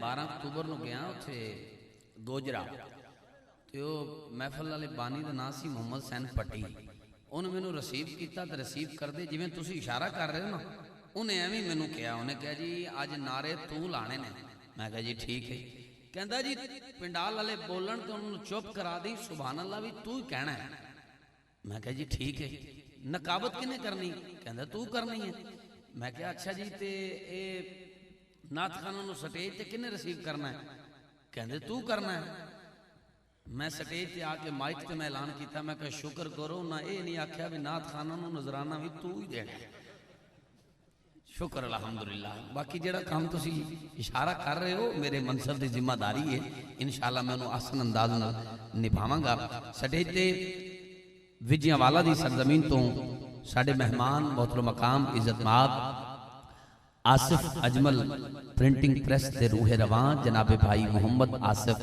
12 October ਨੂੰ ਗਿਆ ਉੱਥੇ ਗੋਜਰਾ ਤੇ ਉਹ ਮਹਿਫਲ ਵਾਲੇ ਬਾਨੀ ਦਾ ਨਾਂ ਸੀ ਮੁਹੰਮਦ ਸੈਨ ਪੱਟੀ। ਉਹਨੇ ਮੈਨੂੰ ਰਿਸੀਵ ਕੀਤਾ ਤੇ ਰਿਸੀਵ ਕਰਦੇ ਜਿਵੇਂ ਤੁਸੀਂ ਇਸ਼ਾਰਾ ਕਰ ਰਹੇ ਹੋ ਨਾ, ਉਹਨੇ ਐਵੇਂ ਮੈਨੂੰ ਕਿਹਾ। ਉਹਨੇ ਕਿਹਾ ਜੀ ਅੱਜ ਨਾਰੇ ਤੂੰ ਲਾਣੇ ਨੇ। ਮੈਂ ਕਿਹਾ ਜੀ ਠੀਕ ਹੈ। ਕਹਿੰਦਾ ਜੀ ਪਿੰਡਾਲ ਵਾਲੇ ਬੋਲਣ ਤੇ ਉਹਨੂੰ ਚੁੱਪ ਕਰਾ ਦੀ, ਸੁਭਾਨ ਅੱਲਾ ਵੀ ਤੂੰ ਹੀ ਕਹਿਣਾ ਹੈ। ਮੈਂ ਕਿਹਾ ਜੀ ਠੀਕ ਹੈ। ਨਕਾਬਤ ਕਿਹਨੇ ਕਰਨੀ? ਕਹਿੰਦਾ ਤੂੰ ਕਰਨੀ ਹੈ। ਮੈਂ ਕਿਹਾ ਅੱਛਾ ਜੀ ਤੇ ਇਹ ਨਾਤ ਖਾਨਾਂ ਨੂੰ ਸਟੇਜ ਤੇ ਕਿਹਨੇ ਰਿਸੀਵ ਕਰਨਾ ਹੈ? ਕਹਿੰਦੇ ਤੂੰ ਕਰਨਾ ਹੈ। میں سٹیج تے آ کے مائک تے میں اعلان کیتا، میں کہ شکر کرو نہ اے نہیں آکھیا بھی نعت خانہ نو نظرانہ بھی تو ہی دینا۔ شکر الحمدللہ۔ باقی جڑا کام تسی اشارہ کر رہے ہو میرے منصب دی ذمہ داری ہے، انشاءاللہ میں انہوں آسن انداز نبھاواں گا۔ سٹیج تے وجیاں والا دی سرزمین تو ساڑے مہمان محترم مقام عزت مآب آصف اجمل پرنٹنگ پریس تے روح روان جناب بھائی محمد آصف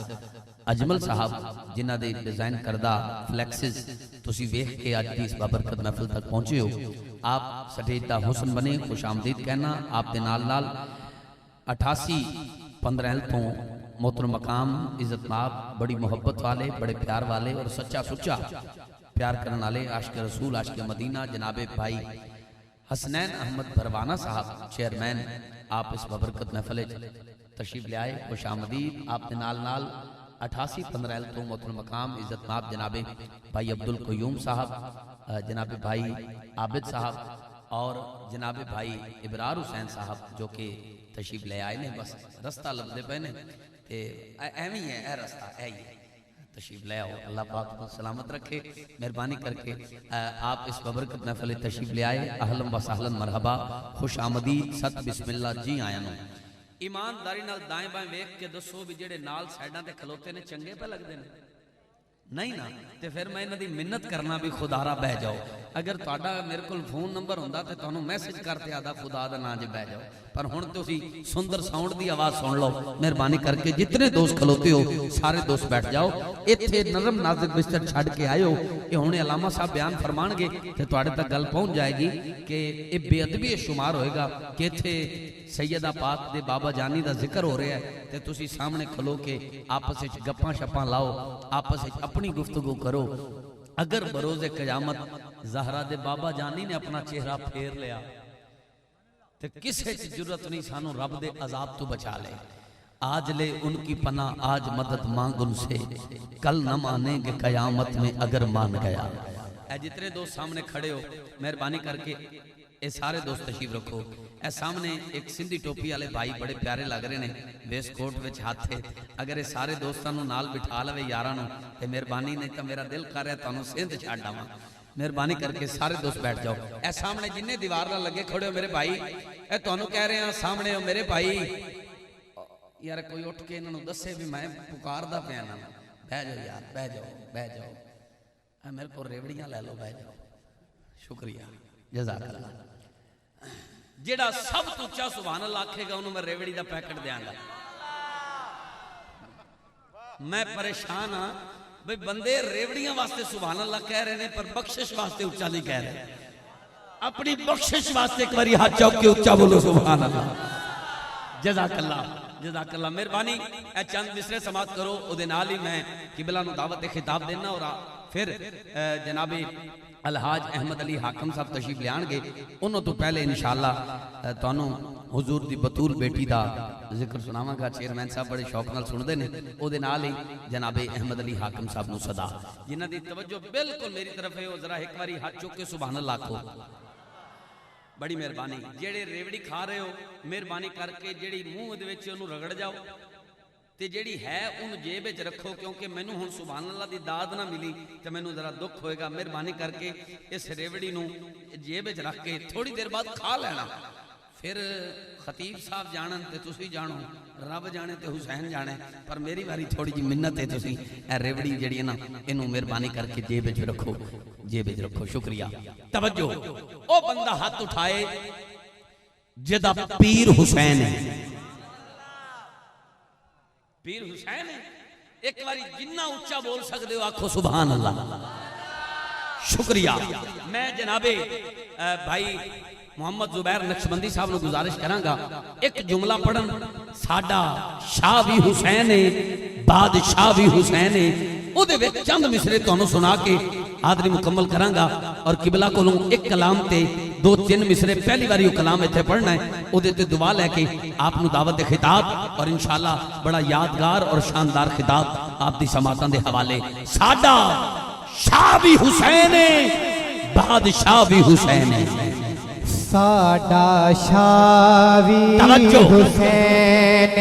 اجمل صاحب جنہ دے ڈیزائن کردہ فلیکسز تسی ویکھ کے آج بھی اس بابرکت محفل تک پہنچے ہو۔ آپ سٹیج دا حسن بنے، خوش آمدید کہنا۔ آپ دے نال نال 88-15 تو محترم مقام عزت مآب بڑی محبت والے، بڑے پیار والے اور سچا سچا پیار کرنے والے عاشق رسول عاشق مدینہ جناب بھائی حسنین احمد بھروانہ صاحب چیئرمین، آپ اس بابرکت محفل تشریف لے آئے، خوش آمدید۔ آپ دے نال نال 88-15 تو محترم مقام عزت مآب جناب بھائی عبدالقیوم صاحب، جناب بھائی عابد صاحب اور جناب بھائی ابرار حسین صاحب جو کہ تشریف لے آئے نے۔ بس رستہ لبدے پہ نے ایویں ہے، اے رستہ اے ہی ہے، تشریف لے آؤ۔ اللہ پاک کو سلامت رکھے، مہربانی کر کے آپ اس بابرکت محفل تشریف لے آئے۔ اہلا و سہلا مرحبا، خوش آمدید، ست بسم اللہ جی آیا نو۔ ایمانداری نال دائیں بائیں ویکھ کے دسو بھی جڑے نال سائیڈاں تے کھلوتے نے چنگے پہ لگ دے نے؟ نہیں نا، تے پھر میں انہاں دی منت کرنا بھی خدا را بہ جاؤ۔ اگر تہاڈا میرے کول فون نمبر ہوندا تے تانوں میسج کرتے آدا خدا دا نام جے بہ جاؤ، پر ہن تسی سندر ساؤنڈ دی آواز سن لو۔ مہربانی کر کے جتنے دوست کھلوتے ہو سارے دوست بیٹھ جاؤ۔ ایتھے نرم نازک بستر چھڈ کے آئے ہو، یہ ہن علامہ صاحب بیان فرمان گے تے تہاڈے تک گل پہنچ جائے گی کہ یہ بے ادبی شمار ہوئے گا کہ ایتھے سیدہ پاک دے بابا جانی دا ذکر ہو رہا ہے تے تسی سامنے کھلو کے آپس وچ گپاں شپاں لاؤ، آپس وچ اپنی گفتگو کرو۔ اگر بروز قیامت زہرا دے بابا جانی نے اپنا چہرہ پھیر لیا تے کسے جرت نہیں سانو رب دے عذاب تو بچا لے۔ آج لے ان کی پناہ، آج مدد مانگ ان سے، کل نہ مانیں گے قیامت میں اگر مان گیا۔ اے جتنے دوست سامنے کھڑے ہو مہربانی کر کے اے سارے دوست تشریف رکھو۔ اے سامنے ایک سندھی ٹوپی والے بھائی بڑے پیارے لگ رہے نے، ویس کوٹ وچ ہاتھ ہے۔ اگر اے سارے دوستانوں نال بٹھا لوے یارانوں تے مہربانی نہیں تو میرا دل کر رہا ہے تانوں سندھ چھڈ آواں۔ مہربانی کر کے سارے دوست بیٹھ جاؤ۔ اے سامنے جننے دیوار نال لگے کھڑے ہو میرے بھائی، اے تانوں کہہ رہے ہیں سامنے ہو میرے بھائی، یار کوئی اٹھ کے انہوں دسے بھی میں پکاردا پیا نا۔ بہ جاؤ یار، بہ جاؤ بہ جاؤ، میرے کو ریوڑیاں لے لو، بہ جاؤ۔ شکریہ، جزاک اللہ۔ جیڑا سب تو اچھا سبحان اللہ آکھے گا انہوں میں ریوڑی دا پیکٹ دیاں گا۔ میں پریشان ہاں بھئی بندے ریوڑیاں واسطے سبحان اللہ کہہ رہے ہیں پر بخشش واسطے اچھا نہیں کہہ رہے۔ اپنی بخشش واسطے ایک باری ہاتھ چاک کے اچھا بولو سبحان اللہ۔ جزاک اللہ، جزاک اللہ۔ مہربانی اے چند مصرے سماعت کرو، او دے نال ہی میں قبلہ نو دعوت خطاب دینا اور پھر جناب الحاج احمد علی حاکم صاحب تشریف لے آنگے۔ انہوں تو پہلے انشاءاللہ تانوں حضور دی بطول بیٹی دا ذکر سناواں گا۔ چیئرمین صاحب بڑے شوق نال سن دے نے، او دے نال ہی جناب احمد علی حاکم صاحب نو صدا جنہ دی توجہ بالکل میری طرف ہے، وہ ذرا ایک باری ہاتھ چوک کے سبحان اللہ کو۔ بڑی مہربانی، جیڑے ریوڑی کھا رہے ہو مہربانی کر کے جیڑی منہ دے وچ اونوں رگڑ جاؤ تے جیڑی ہے ان جیب وچ رکھو، کیونکہ مینوں ہن سبحان اللہ دی داد نہ ملی تے مینوں ذرا دکھ ہوئے گا۔ مہربانی کر کے اس ریوڑی نو جیب وچ رکھ کے تھوڑی دیر بعد کھا لینا۔ پھر خطیب صاحب جانن تے تسی جانو، رب جانے تے حسین جانے، پر میری باری تھوڑی جی منت ہے، تسی اے ریوڑی جیڑی ہے نا اینوں مہربانی کر کے جیب وچ رکھو، جیب وچ رکھو۔ شکریہ، توجہ۔ او بندہ ہاتھ اٹھائے جدا پیر حسین ہے، پیر حسین ہے، ایک باری جنہ اچھا بول سکتے ہو آکھو سبحان اللہ۔ شکریہ۔ میں جناب بھائی محمد زبیر نقشبندی صاحب نے گزارش کراں گا ایک جملہ پڑھن ساڈا شاہ بھی حسین ہے بادشاہ بھی حسین ہے او دے وچ چند مصرے تانوں سنا کے آدری مکمل کراں گا اور قبلہ کولوں ایک کلام تے دو تین مصرے پہلی باری وہ کلام ایتھے پڑھنا ہے او دے تے دعا لے کے آپ نو دعوت دے خطاب اور انشاءاللہ بڑا یادگار اور شاندار خطاب آپ دی سماعتاں دے حوالے ساڈا شاہ بھی حسین ہے بادشاہ بھی حسین ہے ساڈا شاہ بھی حسین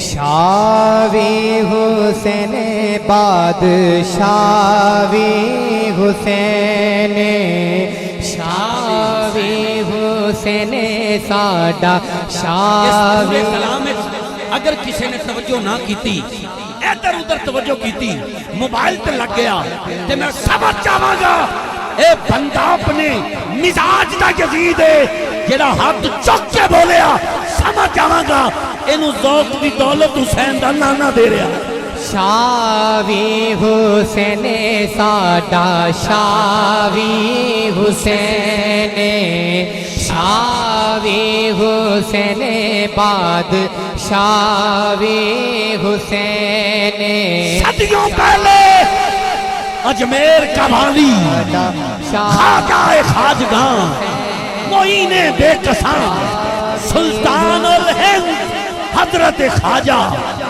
شاہ بھی حسین بادشاہ بھی حسین شاہ بھی حسین ساڈا شاہ بھی کلام اگر کسی نے توجہ نہ کیتی ادھر ادھر توجہ کیتی موبائل تے لگ گیا تے میں سمجھ جاواں گا اے بندہ اپنے مزاج دا یزید ہے جڑا ہاتھ چک کے بولیا سمجھ جاواں گا اینو ذوق دی دولت حسین دا نانا دے رہا شاہ بھی حسین ساڈا شاہ بھی حسین شاہ بھی حسین بادشاہ بھی حسین صدیوں پہلے اجمیر کا والی خواجہ خواجگاں معین بے کساں سلطان الہند حضرت خواجہ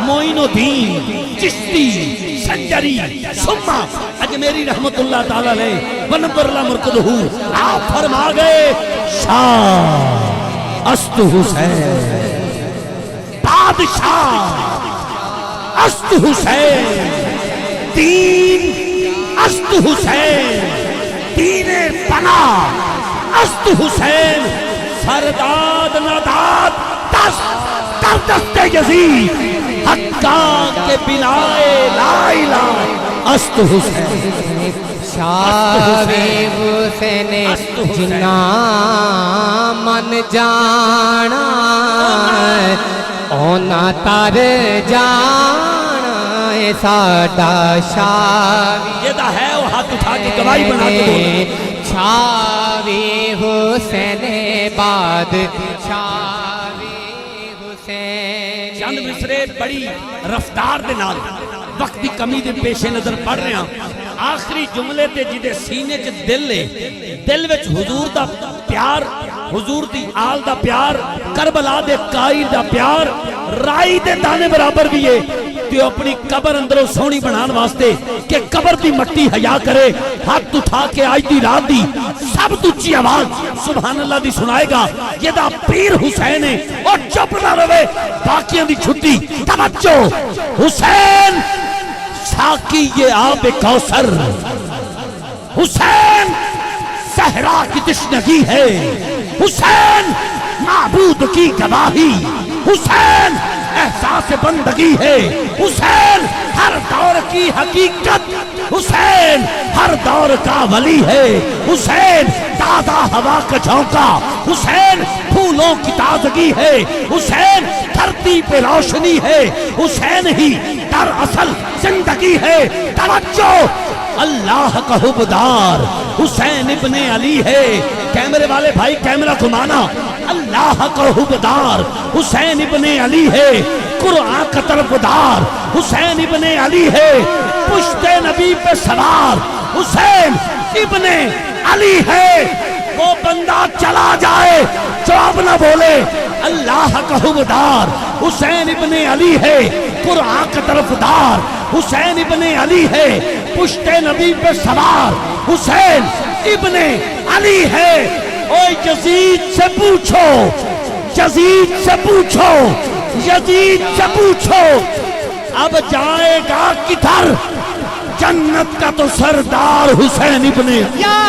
معین الدین چشتی سنجری سمہ اجمیری رحمت اللہ تعالی علیہ ونبر اللہ مرکدہو آپ فرما گئے شاہ است حسین بادشاہ است حسین دین است حسین دین پناہ است حسین سرداد نداد دست در دست یزید حقا کے بلائے لا الہ است حسین شاہ بھی حسین جنا من جانا اونا تر جانا ساڈا شاہ یہ دا ہے وہ ہاتھ اٹھا کے گواہی بنا کے بولا شاہ بھی حسین بادشاہ بھی حسین چند مصرے بڑی رفتار دے نال وقت دی کمی دے پیش نظر پڑھ رہے ہیں آخری جملے تے جدے سینے چ دل لے دل وچ حضور دا پیار حضور دی آل دا پیار کربلا دے قائد دا پیار رائی دے دانے برابر بھی ہے تو اپنی قبر اندروں سونی بنان واسطے کہ قبر دی مٹی حیا کرے ہاتھ اٹھا کے آج دی رات دی سب تچی آواز سبحان اللہ دی سنائے گا یہ دا پیر حسین ہے اور چپ نہ روے باقیاں دی چھٹی توجہ حسین ساکی یہ آب کوثر حسین صحرا کی تشنگی ہے حسین معبود کی گواہی حسین احساس بندگی ہے حسین ہر دور کی حقیقت حسین ہر دور کا ولی ہے حسین تازہ ہوا کا جھونکا حسین پھولوں کی تازگی ہے حسین دھرتی پہ روشنی ہے حسین ہی دراصل زندگی ہے توجہ اللہ کا حبدار حسین ابن علی ہے کیمرے والے بھائی کیمرہ گھمانا اللہ کا حبدار حسین ابن علی ہے قرآن کا طرفدار حسین ابن علی ہے پشت نبی پہ سوار حسین ابن علی ہے وہ بندہ چلا جائے جو اب نہ بولے اللہ کا حبدار حسین ابن علی ہے قرآن کا طرفدار حسین ابن علی ہے پشت نبی پہ سوار حسین ابن علی ہے اوہ یزید سے پوچھو یزید سے پوچھو یزید سے پوچھو اب جائے گا کدھر جنت کا تو سردار حسین ابن یا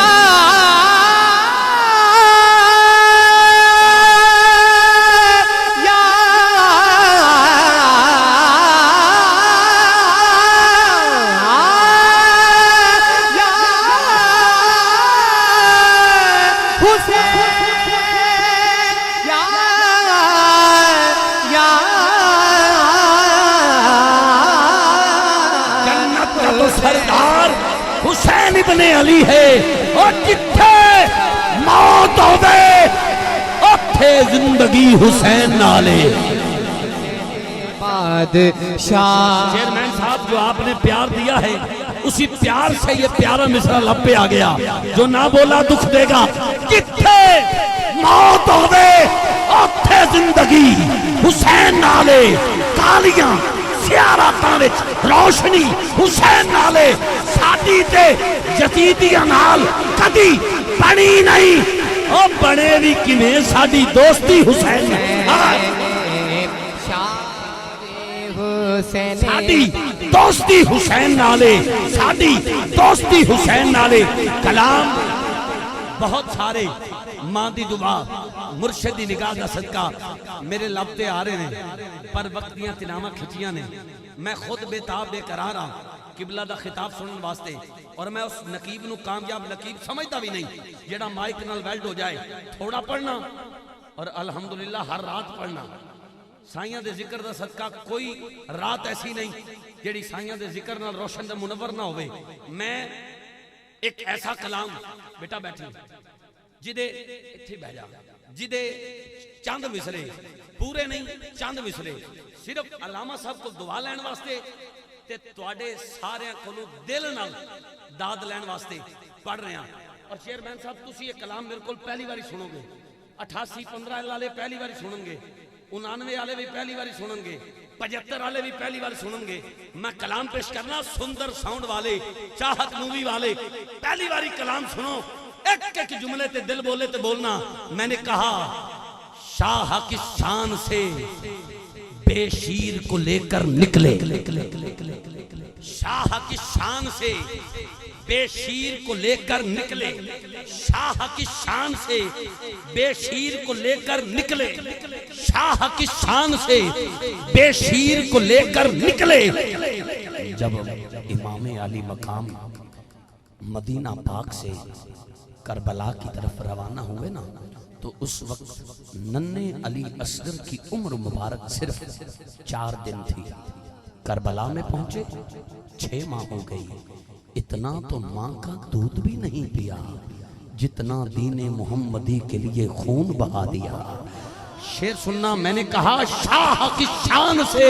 حسین ابن علی ہے اور جتھے موت ہوئے اتھے زندگی حسین نالے بادشاہ چیئرمین صاحب جو آپ نے پیار دیا ہے اسی پیار سے یہ پیارا مصرع لب پہ آ گیا. جو نہ بولا دکھ دے گا. کتھے موت ہوئے اوتھے زندگی حسین نالے کالیاں سیاراتاں وچ روشنی حسین نالے ساڈی تے یزیدیاں نال کدی بنی نہیں. او بنے بھی کیویں ساڈی دوستی حسین نال. ساڈی دوستی حسین نالے ساڈی دوستی حسین نالے. کلام بہت سارے ماں دی دعا مرشد دی نگاہ دا صدقہ میرے لب تے آ رہے ہیں پر وقت دیاں تلاواں کھچیاں نے. میں خود بے تاب بے قرار ہاں قبلہ دا خطاب سنن واسطے اور میں اس نقیب نو کامیاب نقیب سمجھدا بھی نہیں جیڑا مائک نال ویلڈ ہو جائے. تھوڑا پڑھنا اور الحمدللہ ہر رات پڑھنا. سائیاں دے ذکر دا صدقہ کوئی رات ایسی نہیں جیڑی سائیاں دے ذکر نال روشن دے منور نہ ہوئے. میں ایک ایسا کلام بیٹا بیٹھی جدے اتھی بہ جا جدے چاند مصرے پورے نہیں چاند مصرے صرف علامہ صاحب کو دعا لین واسطے تے تواڈے سارے کولوں دل نال داد لین واسطے پڑھ رہے ہیں. اور چیئرمین صاحب تسی یہ کلام میرے کول پہلی باری سنو گے. 88-15 والے پہلی باری سنن گے. 99 والے بھی پہلی باری سنن گے. 75 والے بھی پہلی بار سنن گے. میں کلام پیش کرنا سندر ساؤنڈ والے چاہت مووی والے پہلی باری کلام سنو. ایک ایک جملے تے دل بولے تے بولنا. میں نے کہا شاہ کی شان سے بے شیر کو لے کر نکلے. شاہ کی شان سے بے شیر کو لے کر نکلے. شاہ کی شان سے بے شیر کو لے کر نکلے. شاہ کی شان سے بے شیر کو لے کر نکلے. جب امام علی مقام مدینہ پاک سے کربلا کی طرف روانہ ہوئے نا تو اس وقت ننھے علی اصغر کی عمر مبارک صرف 4 دن تھی. کربلا میں پہنچے 6 ماہ ہو گئی. اتنا تو ماں کا دودھ بھی نہیں پیا جتنا دین محمدی کے لیے خون بہا دیا. شعر سننا. میں نے کہا شاہ کی شان سے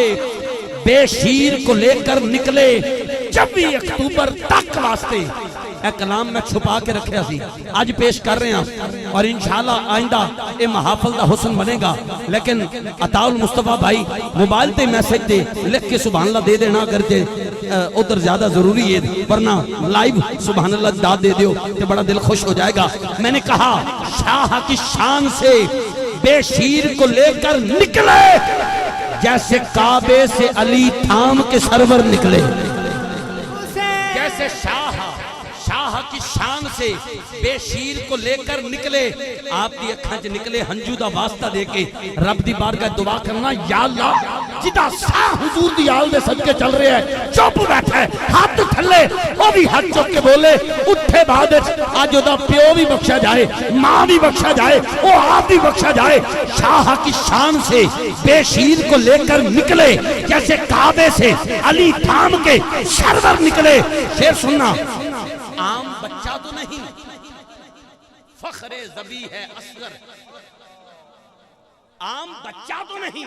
بے شیر کو لے کر نکلے 26 اکتوبر تک واسطے. اے کلام میں چھپا کے رکھیا سی آج پیش کر رہے ہیں اور انشاءاللہ آئندہ اے محافل دا حسن بنے گا. لیکن عطا المصطفیٰ بھائی موبائل تے میسج دے لکھ کے سبحان اللہ دے دینا اگر تے ادھر زیادہ ضروری ہے ورنہ لائیو سبحان اللہ داد دے دیو تے بڑا دل خوش ہو جائے گا. میں نے کہا شاہ کی شان سے بے شیر کو لے کر نکلے جیسے کعبے سے علی تھام کے سرور نکلے. جیسے شاہ کی شان سے بے شیر کو لے کر نکلے. آپ دی اکھاں چ نکلے ہنجو دا واسطہ دے کے رب دی بارگاہ دعا کرنا یا اللہ جدا سا حضور دی آل دے صدقے چل رہے ہیں چپ بیٹھا ہے ہاتھ تھلے وہ بھی ہاتھ چک کے بولے اٹھے بعد آج دا پیو بھی بخشا جائے ماں بھی بخشا جائے وہ آپ بھی بخشا جائے. شاہ کی شان سے بے شیر کو لے کر نکلے جیسے کعبے سے علی تھام کے سرور نکلے. شعر سننا. عام بچہ تو نہیں فخر ذبیح ہے اصغر. عام بچہ تو نہیں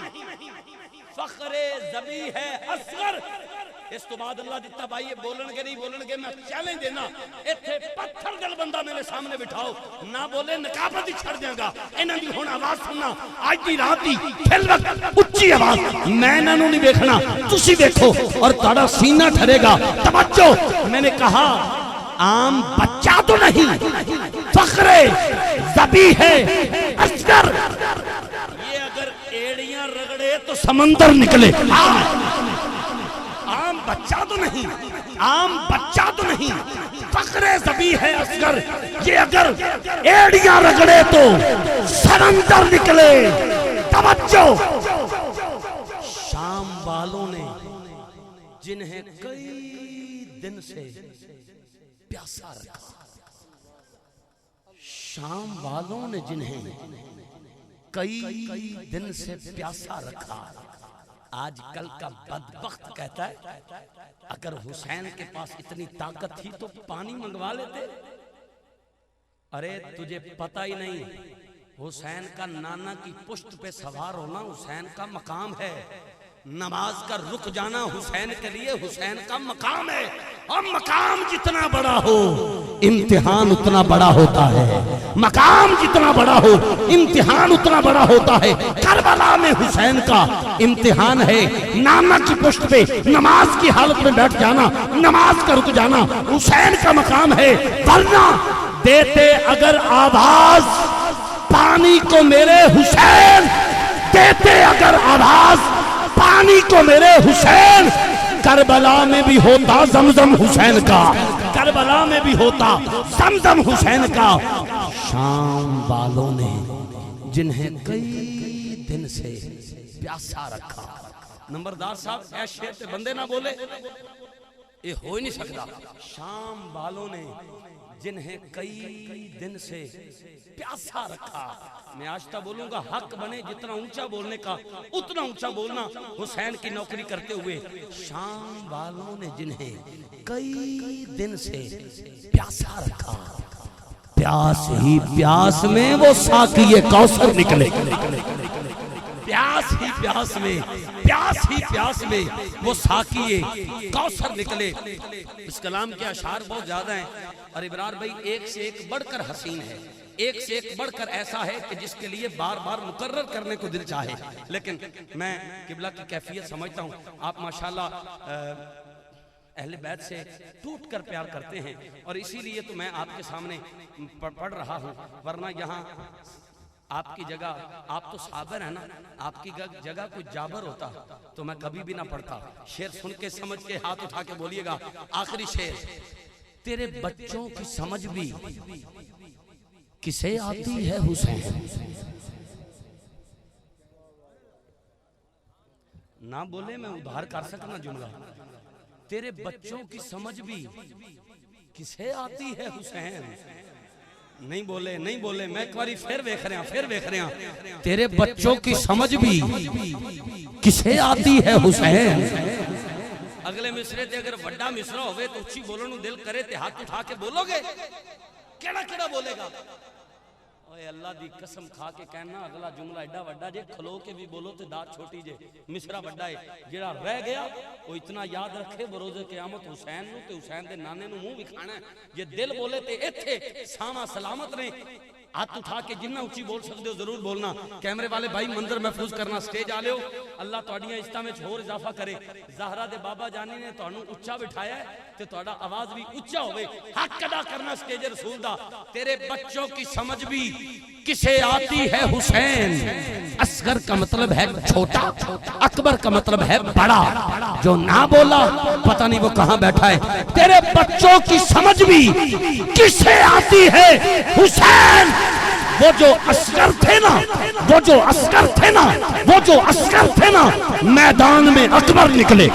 فخر ذبیح ہے اصغر. اس تو بعد اللہ جتا بھائی یہ بولن گے نہیں بولن گے میں چیلنج دینا ایتھے پتھر دل بندہ میرے سامنے بٹھاؤ نہ بولے نقابت ہی چھڑ دیا گا. انہاں دی ہن آواز سننا آج دی رات دی پھر وقت اچھی آواز میں انہاں نوں نہیں دیکھنا تسی دیکھو اور تہاڈا سینہ ٹھرے گا. توجہ. میں نے کہا عام بچہ تو نہیں فخر ذبیح ہے اصغر. یہ اگر ایڑیاں رگڑے تو سمندر نکلے. عام بچہ تو نہیں عام بچہ تو نہیں فخر ذبیح ہے اصغر. یہ اگر ایڑیاں رگڑے تو سمندر نکلے. توجہ. شام والوں نے جنہیں کئی دن سے پیاسا رکھا. شام والوں نے جنہیں کئی دن سے پیاسا رکھا. آج کل کا بدبخت کہتا ہے اگر حسین کے پاس اتنی طاقت تھی تو پانی منگوا لیتے. ارے تجھے پتہ ہی نہیں حسین کا نانا کی پشت پہ سوار ہونا حسین کا مقام ہے. نماز کا رک جانا حسین کے لیے حسین کا مقام ہے، اور مقام جتنا بڑا ہو امتحان اتنا بڑا ہوتا ہے، مقام جتنا بڑا ہو امتحان اتنا بڑا ہوتا ہے۔ کربلا میں حسین کا امتحان ہے، نانا کی پشت پہ نماز کی حالت میں بیٹھ جانا، نماز کا رک جانا حسین کا مقام ہے، ورنہ دیتے اگر آواز پانی کو میرے حسین، دیتے اگر آواز پانی کو میرے حسین، کربلا میں بھی ہوتا زمزم حسین کا، کربلا میں بھی ہوتا زمزم حسین کا۔ شام والوں نے جنہیں کئی دن سے پیاسا رکھا، نمبردار صاحب اے شیر تے بندے نہ بولے، یہ ہو ہی نہیں سکتا۔ شام والوں نے جنہیں کئی دن سے پیاسا رکھا، میں آجتا بولوں گا حق بنے جتنا اونچا بولنے کا اتنا اونچا بولنا، حسین کی نوکری کرتے ہوئے شام والوں نے جنہیں کئی دن سے پیاسا رکھا، پیاس ہی پیاس میں وہ ساقی کوثر نکلے، پیاس ہی پیاس میں، پیاس ہی پیاس میں وہ ساقی کوثر نکلے۔ اس کلام کے اشعار بہت زیادہ ہیں، اور ابرار بھائی ایک سے ایک بڑھ کر حسین ہے، ایک سے ایک بڑھ کر ایسا ہے کہ جس کے لیے بار بار مقرر کرنے کو دل چاہے، لیکن میں قبلہ کی کیفیت سمجھتا ہوں، آپ ماشاءاللہ اہل بیت سے ٹوٹ کر پیار کرتے ہیں، اور اسی لیے تو میں آپ کے سامنے پڑھ رہا ہوں، ورنہ یہاں آپ کی جگہ، آپ تو صابر ہیں نا، آپ کی جگہ کوئی جابر ہوتا تو میں کبھی بھی نہ پڑھتا۔ شعر سن کے سمجھ کے ہاتھ اٹھا کے بولیے گا، آخری شعر، تیرے بچوں کی سمجھ بھی کسے آتی ہے حسین، نہ بولے میں ادھار کر سکنا جملہ، تیرے بچوں کی سمجھ بھی کسے آتی ہے حسین، نہیں بولے نہیں بولے، میں ایک باری پھر دیکھ رہے ہیں، تیرے بچوں کی سمجھ بھی کسے آتی ہے حسین۔ اگلے مصرے تے اگر وڈا مصرہ ہوئے تو اچھی بولو نو دل کرے تے ہاتھ اٹھا کے بولو گے، کیڑا کیڑا بولے گا؟ اے اللہ دی قسم کھا کے کہنا اگلا جملہ ایڈا وڈا جے، کھلو کے بھی بولو تے داد چھوٹی جے، مصرہ وڈا ہے، جڑا رہ گیا وہ اتنا یاد رکھے بروز قیامت حسین نو تے حسین دے نانے نو منہ وکھانا ہے، یہ دل بولے تے ایتھے ساما سلامت نے، ہاتھ اٹھا کے جنہ اچھی بول سکتے ہو ضرور بولنا۔ کیمرے والے بھائی منظر محفوظ کرنا، سٹیج آ لے ہو، اللہ تہاڈیاں عزتاں وچ ہور اضافہ کرے۔ زہرا دے بابا جانی نے تہانوں اچھا بٹھایا ہے تے تہاڈا آواز بھی اچھا ہوئے، حق ادا کرنا سٹیج رسول دا۔ تیرے بچوں کی سمجھ بھی کسے آتی ہے حسین، اصغر کا مطلب ہے چھوٹا، اکبر کا مطلب ہے بڑا، جو نہ بولا پتہ نہیں وہ کہاں بیٹھا ہے۔ تیرے بچوں کی سمجھ بھی کسے آتی ہے حسین، وہ جو عسکر تھے نا، وہ جو عسکر تھے نا، وہ جو عسکر تھے نا، میدان میں اکبر نکلے،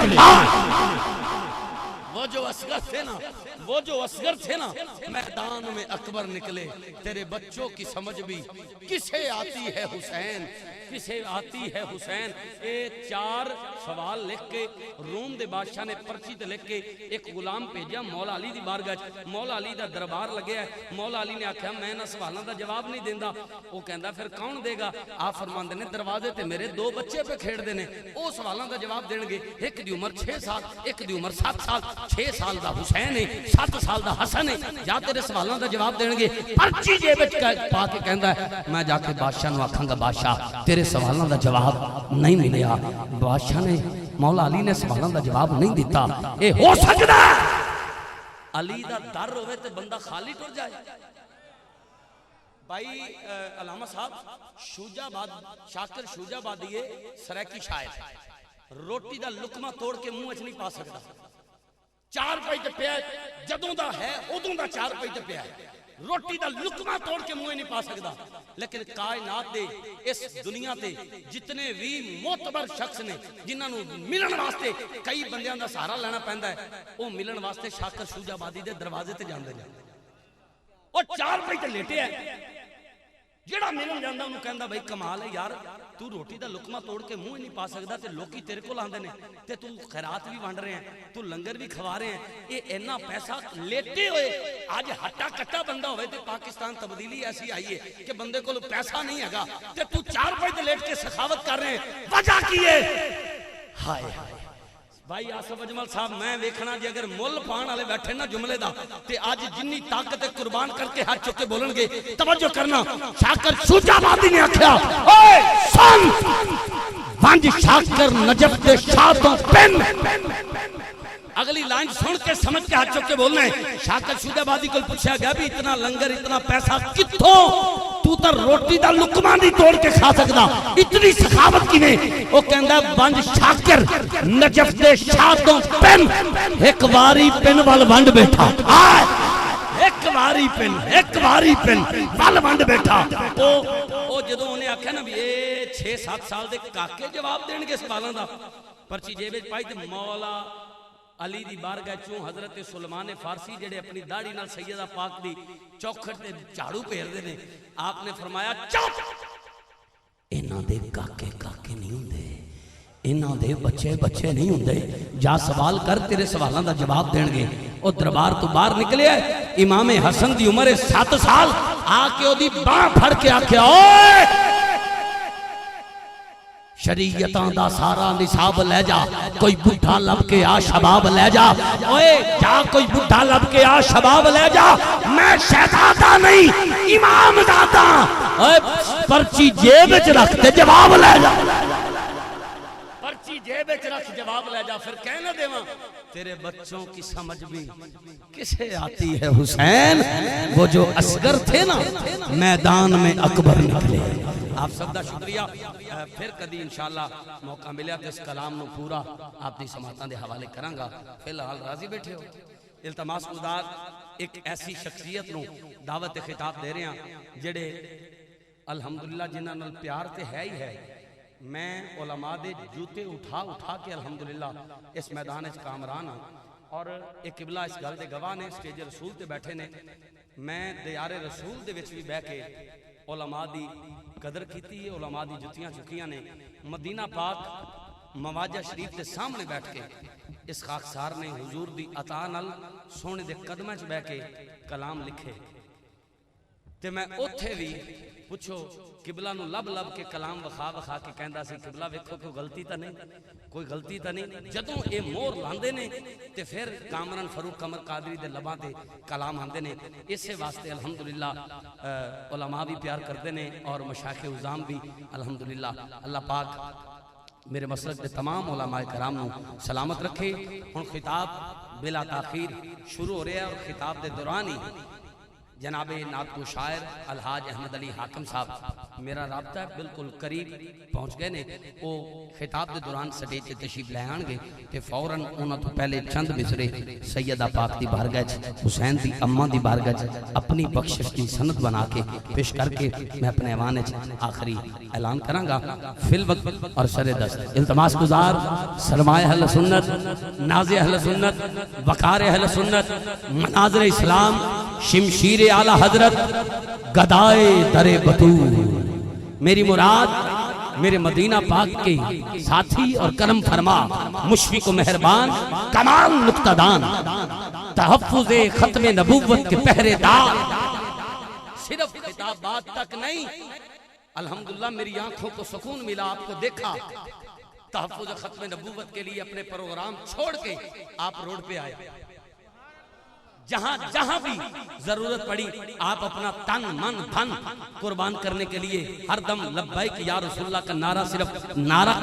وہ جو عسکر تھے نا، وہ جو اصغر تھے نا، میدان میں اکبر نکلے۔ تیرے بچوں کی سمجھ بھی کسے آتی ہے حسین، کسے آتی ہے حسین۔ ایک چار سوال لکھ کے روم دے بادشاہ نے پرچی تے لکھ کے ایک غلام بھیجا مولا علی دی بارگاہ، مولا علی دا دربار لگیا ہے۔ مولا علی نے آکھیا میں نہ سوالاں دا جواب نہیں دیندا، وہ کہندا پھر کون دے گا؟ آپ فرماندے نے دروازے تے میرے دو بچے پہ کھیڑ دے نے، او سوالاں دا جواب دین گے، ایک دی عمر 6 سال، ایک دی عمر 7 سال، 6 سال دا حسین ہے، 7 سال دا حسن ہے، جا تیرے سوالاں دا جواب دین گے۔ پرچی جیب وچ پا کے کہندا ہے میں جا کے بادشاہ نو آکھاں گا بادشاہ تیرے سوالاں دا جواب نہیں ملیا۔ بادشاہ نے مولا علی نے سوالاں دا جواب نہیں دیتا۔ اے ہو سکدا علی دا در ہوئے تے بندہ خالی ٹر جائے؟ بھائی علامہ صاحب شوجہ باد شاکر شوجہ بادیے سریکی شاعر، روٹی دا لقمہ توڑ کے منہ اچ نہیں پا سکتا، چار پائی تے پیا جدوں دا ہے ادوں دا چار پائی تے پیا ہے، روٹی دا لقمہ توڑ کے منہ نہیں پا سکتا۔ لیکن کائنات دے اس دنیا تے جتنے بھی معتبر شخص نے جنہاں نو ملن واسطے کئی بندیاں دا سہارا لینا پیندا ہے، او ملن واسطے شاکر شوجہ بادی دے دروازے تے جاندے نے، او چار پائی تے لیٹے ہے، جڑا ملن جاندا انہوں کہندا بھائی کمال ہے یار، تو روٹی دا لقمہ توڑ کے منہ نہیں پا سکدا تے لوکی تیرے کول آندے نے تے تو خیرات بھی ونڈ رہے ہیں، تو لنگر بھی کھوا رہے ہیں، اے اینا پیسہ لیٹے ہوئے آج ہٹا کٹا بندہ ہوئے تے پاکستان تبدیلی ایسی آئی ہے کہ بندے کو پیسہ نہیں ہے گا تے تو چار پائی تے لیٹ کے سخاوت کر رہے ہیں، وجہ کی ہے ہائے بھائی آصف اجمل صاحب میں ویکھنا جی اگر مل پان والے بیٹھے نا جملے دا تے آج جنی طاقت قربان کر کے ہاتھ چکے بولن گے توجہ کرنا شاکر شجاع آبادی نے آکھیا اوے سن ونج شاکر نجف دے شاہتوں پن اگلی لائن سن کے سمجھ کے ہاتھ چک کے بولنا ہے شاکر شجاع آبادی کو پوچھا گیا بھی اتنا لنگر اتنا پیسہ کتوں تو تا روٹی دا لقمہ نہیں توڑ کے کھا سکتا اتنی سخاوت کی نے وہ کہندا ونج شاکر نجف دے شاہتوں پن ایک واری پن وال ونڈ بیٹھا ایک واری پن وال ونڈ بیٹھا او جدوں انہیں آکھیا نا بھی اے 6-7 سال دے کاکے جواب دین گے سوالوں دا پرچی جیب وچ پائی تے مولا علی دی بارگاہ چوں حضرت سلمان فارسی جڑے اپنی داڑھی نال سیدہ پاک دی چوکھٹ تے جھاڑو پھیردے نے آپ نے فرمایا چپ انہاں دے کاکے کاکے نہیں ہوندے انہاں دے بچے بچے نہیں ہوندے جا سوال کر تیرے سوالاں دا جواب دین گے او دربار تو باہر نکلے امام حسن دی عمر 7 سال آ کے او دی باں پھڑ کے آکھیا اوئے شریعتاں دا سارا نصاب لے جا کوئی بڈھا لب کے آ شباب لے جا اوئے جا کوئی بڈھا لب کے آ شباب لے جا میں شہزادہ نہیں امام زادہ اوئے پرچی جیب وچ رکھ تے جواب لے جا پرچی جیب وچ رکھ جواب لے جا پھر کہنا دیواں تیرے بچوں کی سمجھ بھی کسے آتی ہے حسین وہ جو اصغر تھے نا میدان میں اکبر نکلے آپ سب دا شکریہ پھر کدی انشاءاللہ موقع ملیا تو اس کلام نو پورا آپ دی سماعتاں دے حوالے کرانگا فی الحال راضی بیٹھے ہو التماس گزار ایک ایسی شخصیت نو دعوت خطاب دے رہے ہیں جڑے الحمدللہ جنہاں نال پیار تے ہے ہی ہے میں علماء دے جوتے اٹھا کے الحمدللہ اس میدان وچ کامران ہاں اور ایک قبلہ اس گل دے گواہ نے سٹیج رسول تے بیٹھے نے میں دیار رسول دے وچ بھی بیٹھ کے علماء دی قدر کیتی ہے علماء دی جتیاں چکیاں نے مدینہ پاک مواجہ شریف دے سامنے بیٹھ کے اس خاکسار نے حضور دی عطا نال سونے دے قدمہ چ بیٹھ کے کلام لکھے تے میں اوتھے بھی پوچھو قبلہ نو لب لب کے کلام وخا کے کہندا سی قبلہ ویکھو کوئی غلطی تا نہیں جدوں اے مور لاندے نے تے پھر کامران فاروق قمر قادری دے لباں تے کلام آندے نے اسے واسطے الحمدللہ علماء بھی پیار کردے نے اور مشایخ عظام بھی الحمدللہ اللہ پاک میرے مسلک دے تمام علماء کرام نو سلامت رکھے ہن خطاب بلا تاخیر شروع ہو رہا ہے اور خطاب دے دوران ہی جناب نعت کو شاعر الحاج احمد علی حاکم صاحب میرا رابطہ ہے بالکل قریب پہنچ گئے نے وہ خطاب دے دوران سٹیج تے تشریف لے آن گے تے فوراً انہاں تو پہلے چند مصرے سیدہ پاک دی بارگاہ حسین دی اماں دی بارگاہ اپنی بخشش کی سند بنا کے پیش کر کے میں اپنے ایوان وچ آخری اعلان کراں گا فی الوقت اور سر دست التماس گزار سرمایہ اہل سنت ناز اہل سنت وقار اہل سنت مناظر اسلام شمشیر اعلی حضرت گدائے در بطول میری مراد میرے مدینہ پاک کے ساتھی اور کرم فرما مشفق و مہربان کمال نقطہ دان تحفظ ختم نبوت کے پہرے دار صرف خطابات تک نہیں الحمدللہ میری آنکھوں کو سکون ملا آپ کو دیکھا تحفظ ختم نبوت کے لیے اپنے پروگرام چھوڑ کے آپ روڈ پہ آئے جہاں بھی ضرورت پڑی آپ اپنا تن من دھن قربان کرنے کے لیے ہر دم لبیک یا رسول اللہ کا نعرہ صرف نعرہ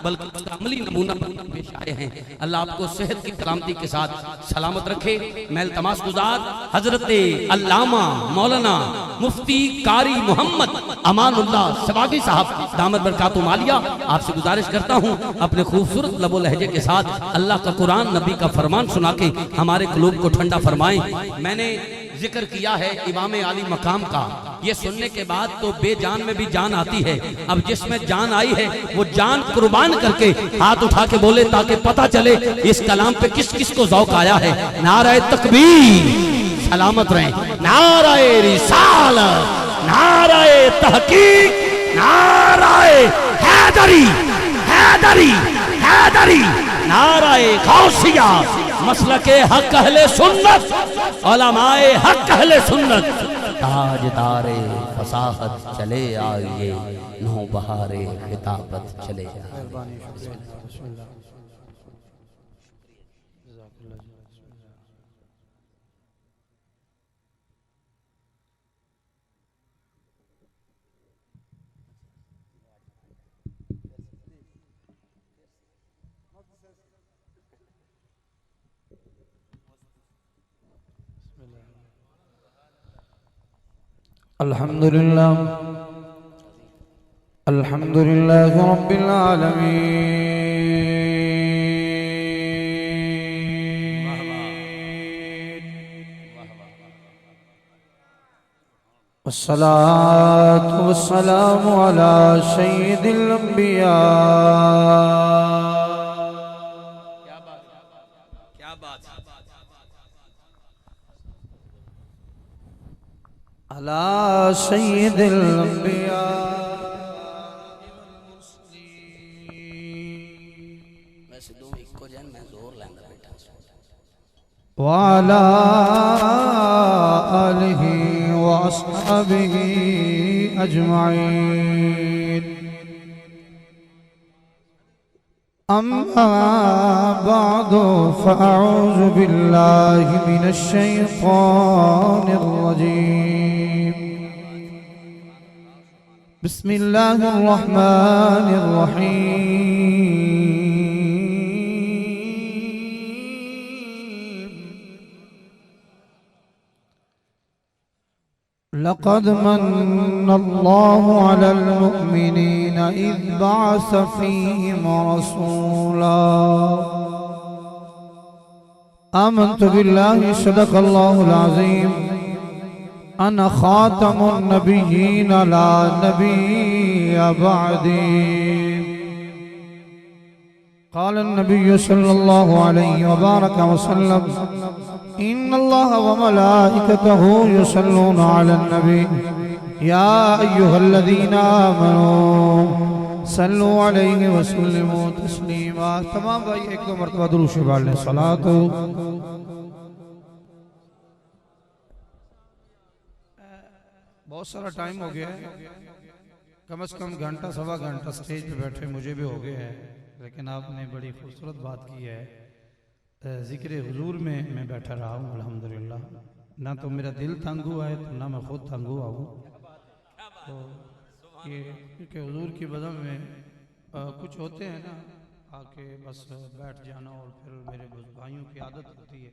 بلکہ عملی نمونہ پیش آئے ہیں اللہ آپ کو صحت کی سلامتی کے ساتھ سلامت رکھے میں التماس گزار حضرت علامہ مولانا مفتی قاری محمد امان اللہ سباغی صاحب دامت برکاتہ عالیہ آپ سے گزارش کرتا ہوں اپنے خوبصورت لب و لہجے کے ساتھ اللہ کا قرآن نبی کا فرمان سنا کے ہمارے قلوب کو ٹھنڈا فرمائیں میں نے ذکر کیا ہے امام عالی مقام کا یہ سننے کے بعد تو بے جان میں بھی جان آتی ہے اب جس میں جان آئی ہے وہ جان قربان کر کے ہاتھ اٹھا کے بولے تاکہ پتہ چلے اس کلام پہ کس کس کو ذوق آیا ہے نعرہ تکبیر سلامت رہیں نعرہ رسالت نعرہ تحقیق نعرہ حیدری حیدری حیدری نعرہ غوثیہ مسلک حق اہل سنت علماء حق اہل سنت تاجدار فصاحت چلے آئیے نو بہار خطابت چلے آئیے الحمد لله الحمد لله رب العالمين والصلاة والسلام على سيد الأنبياء کیا بات على سيد الأنبياء ویسے دو ایک کو جان میں زور لیندہ بیٹا وعلى آله وأصحابه أجمعين أما بعد فأعوذ بالله من الشيطان الرجيم بسم الله الرحمن الرحيم لقد من الله على المؤمنين إذ بعث فيهم رسولا آمنت بالله صدق الله العظيم أنا خاتم النبيين لا نبي بعدي قال النبي صلى الله عليه وبارك وسلم إن الله وملائكته يصلون على النبي يا أيها الذين آمنوا صلوا عليه وسلموا تسليما تمام بھائی ایک دو مرتبہ درود شریف پڑھ لیں صلاۃ بہت سارا ٹائم ہو گیا ہے کم از کم گھنٹہ سوا گھنٹہ سٹیج پہ بیٹھے مجھے بھی ہو گیا ہے لیکن آپ نے بڑی خوبصورت بات کی ہے ذکر حضور میں بیٹھا رہا ہوں الحمدللہ نہ تو میرا دل تنگ ہوا ہے نہ میں خود تنگ ہوا ہوں تو یہ کیونکہ حضور کی بزم میں کچھ ہوتے ہیں نا آ کے بس بیٹھ جانا اور پھر میرے بھائیوں کی عادت ہوتی ہے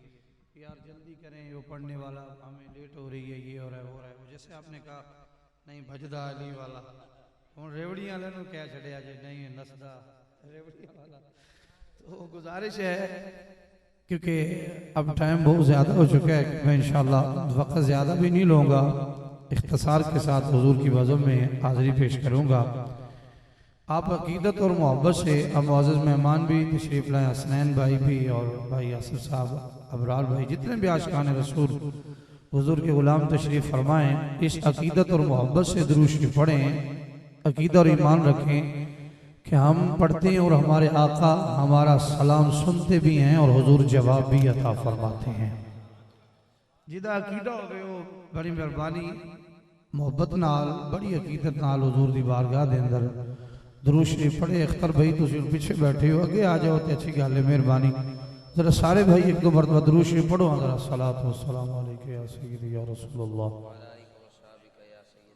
یار جلدی کریں وہ پڑھنے والا ہمیں لیٹ ہو رہی ہے یہ ہو رہا ہے وہ رہا ہے جیسے آپ نے کہا نہیں بھجدہ علی والا ہوں ریوڑیاں والے نو کہہ چھڑیا جائے نہیں نسدہ ریوڑیاں والا تو گزارش ہے کیونکہ اب ٹائم بہت زیادہ ہو چکا ہے میں انشاءاللہ وقت زیادہ بھی نہیں لوں گا اختصار کے ساتھ حضور کی بزم میں حاضری پیش کروں گا آپ عقیدت اور محبت سے اب معزز مہمان بھی تشریف لائیں حسنین بھائی بھی اور بھائی آصف صاحب ابرار بھائی جتنے بھی عاشقان رسول حضور کے غلام تشریف فرمائیں اس عقیدت اور محبت سے درود شریف پڑھیں عقیدہ اور ایمان رکھیں کہ ہم پڑھتے ہیں اور ہمارے آقا ہمارا سلام سنتے بھی ہیں اور حضور جواب بھی عطا فرماتے ہیں جدہ عقیدہ ہو گئے ہو بڑی مہربانی محبت نال بڑی عقیدت نال حضور دی بارگاہ دے اندر درود شریف پڑھے اختر بھائی تو پیچھے بیٹھے ہو اگے آ جاؤ تے اچھی گل ہے مہربانی ذرا سارے بھائی ایک دو مرتبہ درود شریف پڑھو ذرا صلاۃ و سلام علیکہ یا سیدی یا رسول اللہ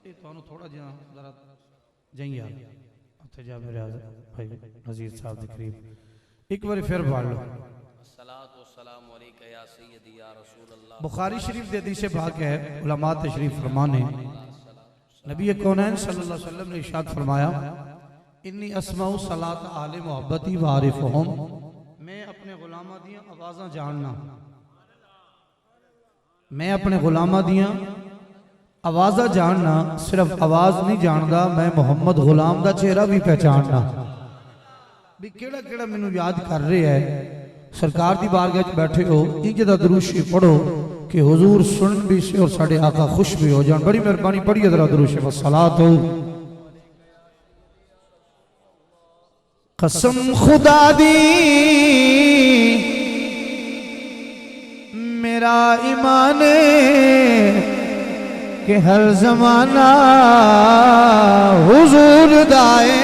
یہ تو تھوڑا جہاں ذرا جائیں یار اتھے جا میرے بھائی عزیز صاحب دے قریب ایک بار پھر پڑھ لو الصلاۃ والسلام علیکہ یا سیدی یا رسول اللہ بخاری شریف دے حدیث پاک ہے علماء تشریف فرمانے نبی کونین صلی اللہ علیہ وسلم نے ارشاد فرمایا انی اسمع صلاۃ آل محبتی وعارفہم میں اپنے غلامہ دیاں آوازاں جاننا میں اپنے غلامہ دیاں آوازاں جاننا صرف آواز نہیں جاندا میں محمد غلام دا چہرہ بھی پہچاننا بھی کیڑا کیڑا میں نو یاد کر رہے ہے سرکار دی بارگاہ وچ بیٹھے ہو انجدہ درود شریف پڑھو کہ حضور سن بھی سے اور ساڑھے آقا خوش بھی ہو جان بڑی مہربانی پڑھیے ذرا درود شریف الصلاۃ قسم خدا دی میرا ایمان کہ ہر زمانہ حضور دائے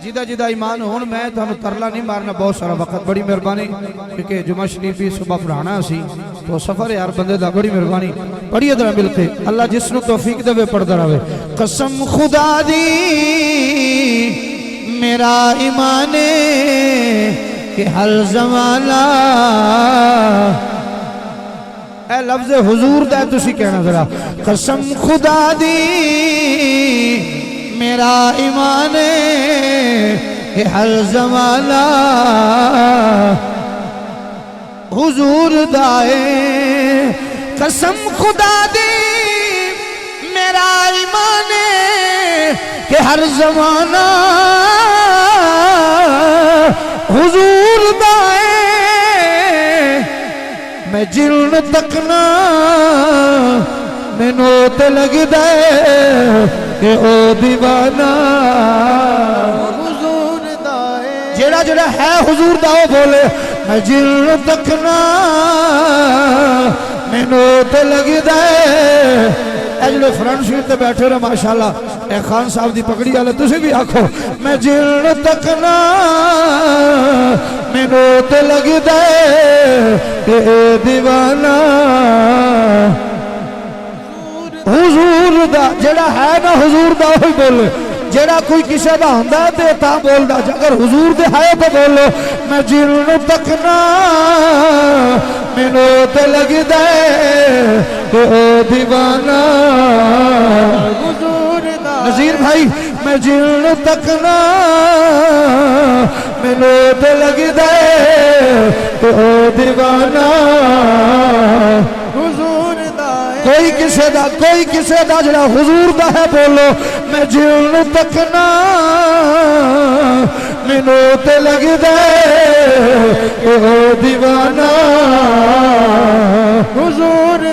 جدہ جدہ ایمان ہون میں تو ہمیں ترلا نہیں مارنا بہت سارا وقت بڑی مہربانی کیونکہ جمعہ شریفی صبح پڑھانا سی تو سفر یار بندے دا بڑی مہربانی پڑھی ادھر مل کے اللہ جس نو توفیق دے پڑھتا رہے قسم خدا دی میرا ایمان کہ ہر زمانہ اے لفظ حضور دا تسی کہنا ذرا قسم خدا دی میرا ایمان کہ ہر زمانہ حضور دائے قسم خدا دی میرا ایمان کہ ہر زمانہ حضور دائے میں جلن تکنا مینو تے لگ دے کہ او دیوانہ حضور دائے جیڑا جیڑا ہے حضور داؤ بولے میں جلن تکنا مینو تے لگ دے اے جلو فرنٹ سیٹ تے بیٹھے رہے ماشاءاللہ اے خان صاحب دی پکڑی والے تسی بھی آکھو میں جلن تکنا مینو تے لگ دے کہ اے دیوانہ حضور دا جڑا ہے نا حضور دا ہوئی بولے جڑا کوئی کسے دا ہندہ ہے تے تا بول دا اگر حضور دے ہے تو بولو میں جلن تکنا مینو تے لگ دے کہ اے دیوانہ حضور دا نظیر بھائی میں جلن تکنا مینو تے لگ دے کہ اے دیوانہ حضور دا کوئی کسے دا جڑا حضور دا ہے بولو میں جلن تکنا مینو تے لگ دے کہ اے دیوانہ حضور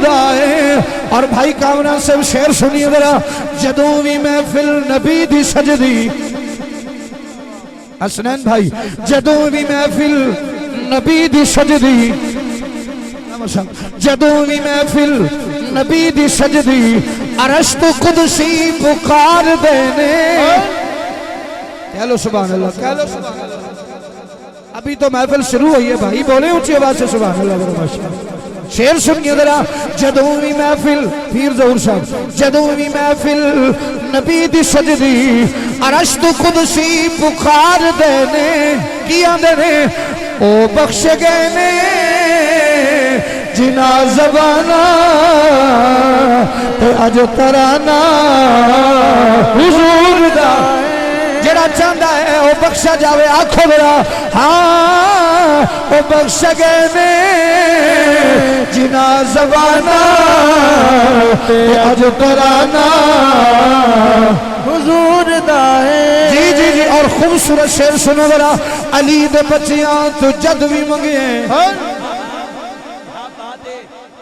دائے اور بھائی کامران سے شعر سنیے ذرا جدوں بھی محفل نبی دی سجدی حسنین بھائی جدوں بھی محفل نبی دی سجدی جدوں بھی محفل نبی دی سجدی عرش تو قدسی پکار دینے کہہ لو سبحان اللہ کہہ لو سبحان اللہ ابھی تو محفل شروع ہوئی ہے بھائی بولے اونچی آواز سے سبحان اللہ شعر سنیے ذرا جدوں بھی محفل پیر ظہور صاحب جدوں بھی محفل نبی دی سجدی عرش تو قدسی پکار دینے کیا دینے او بخش گئے نے جنا زبانہ تے اج ترانہ حضور دا جڑا چاہتا ہے وہ بخشا جاوے آنکھوں میرا ہاں وہ بخش گئے نے جنا زبانہ تے اج ترانہ حضور دا ہے جی جی جی اور خوبصورت شعر سنو ذرا علی دے بچیاں تو جد بھی منگے ہیں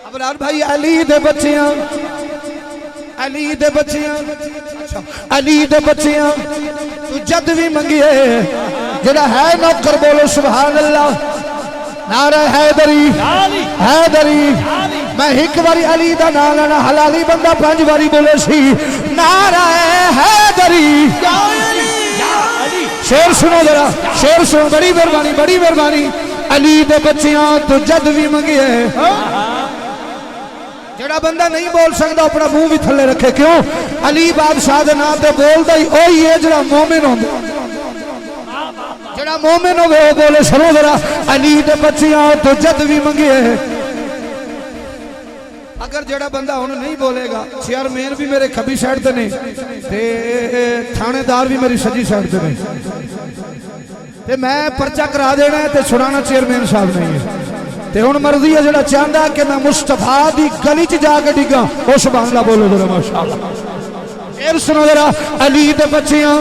ابرار بھائی علی دے بچیاں علی دے بچیاں علی دے بچیاں تو جد بھی منگیے جڑا ہے نوکر بولو سبحان اللہ نعرہ حیدری حیدری میں ایک باری علی دا نام لینا حلالی بندہ 5 باری بولے سی نعرہ حیدری شعر سنو ذرا شعر سنو بڑی مہربانی علی دے بچیاں تو جد بھی منگیے جڑا بندہ نہیں بول سکتا اپنا منہ بھی تھلے رکھے کیوں علی بادشاہ دے نام تے بولدا ہی اوہی ہے جڑا مومن ہوندا جڑا مومن ہوے او بولے سنو ذرا علی دے بچیاں تو جد بھی منگیے اگر جڑا بندہ ہن نہیں بولے گا چیئرمین بھی میرے کھبی سائیڈ تے نے تے تھانے دار بھی میری سجی سائیڈ تے نے تے میں پرچہ کرا دینا ہے تے چھڑانا چیئرمین صاحب نہیں ہے تے ہن مرضی ہے جڑا چاہندا کہ میں مصطفیٰ دی گلی چ جا کے ڈگاں او سبحان اللہ بولو ذرا ماشاءاللہ پھر سنو ذرا علی دے بچیاں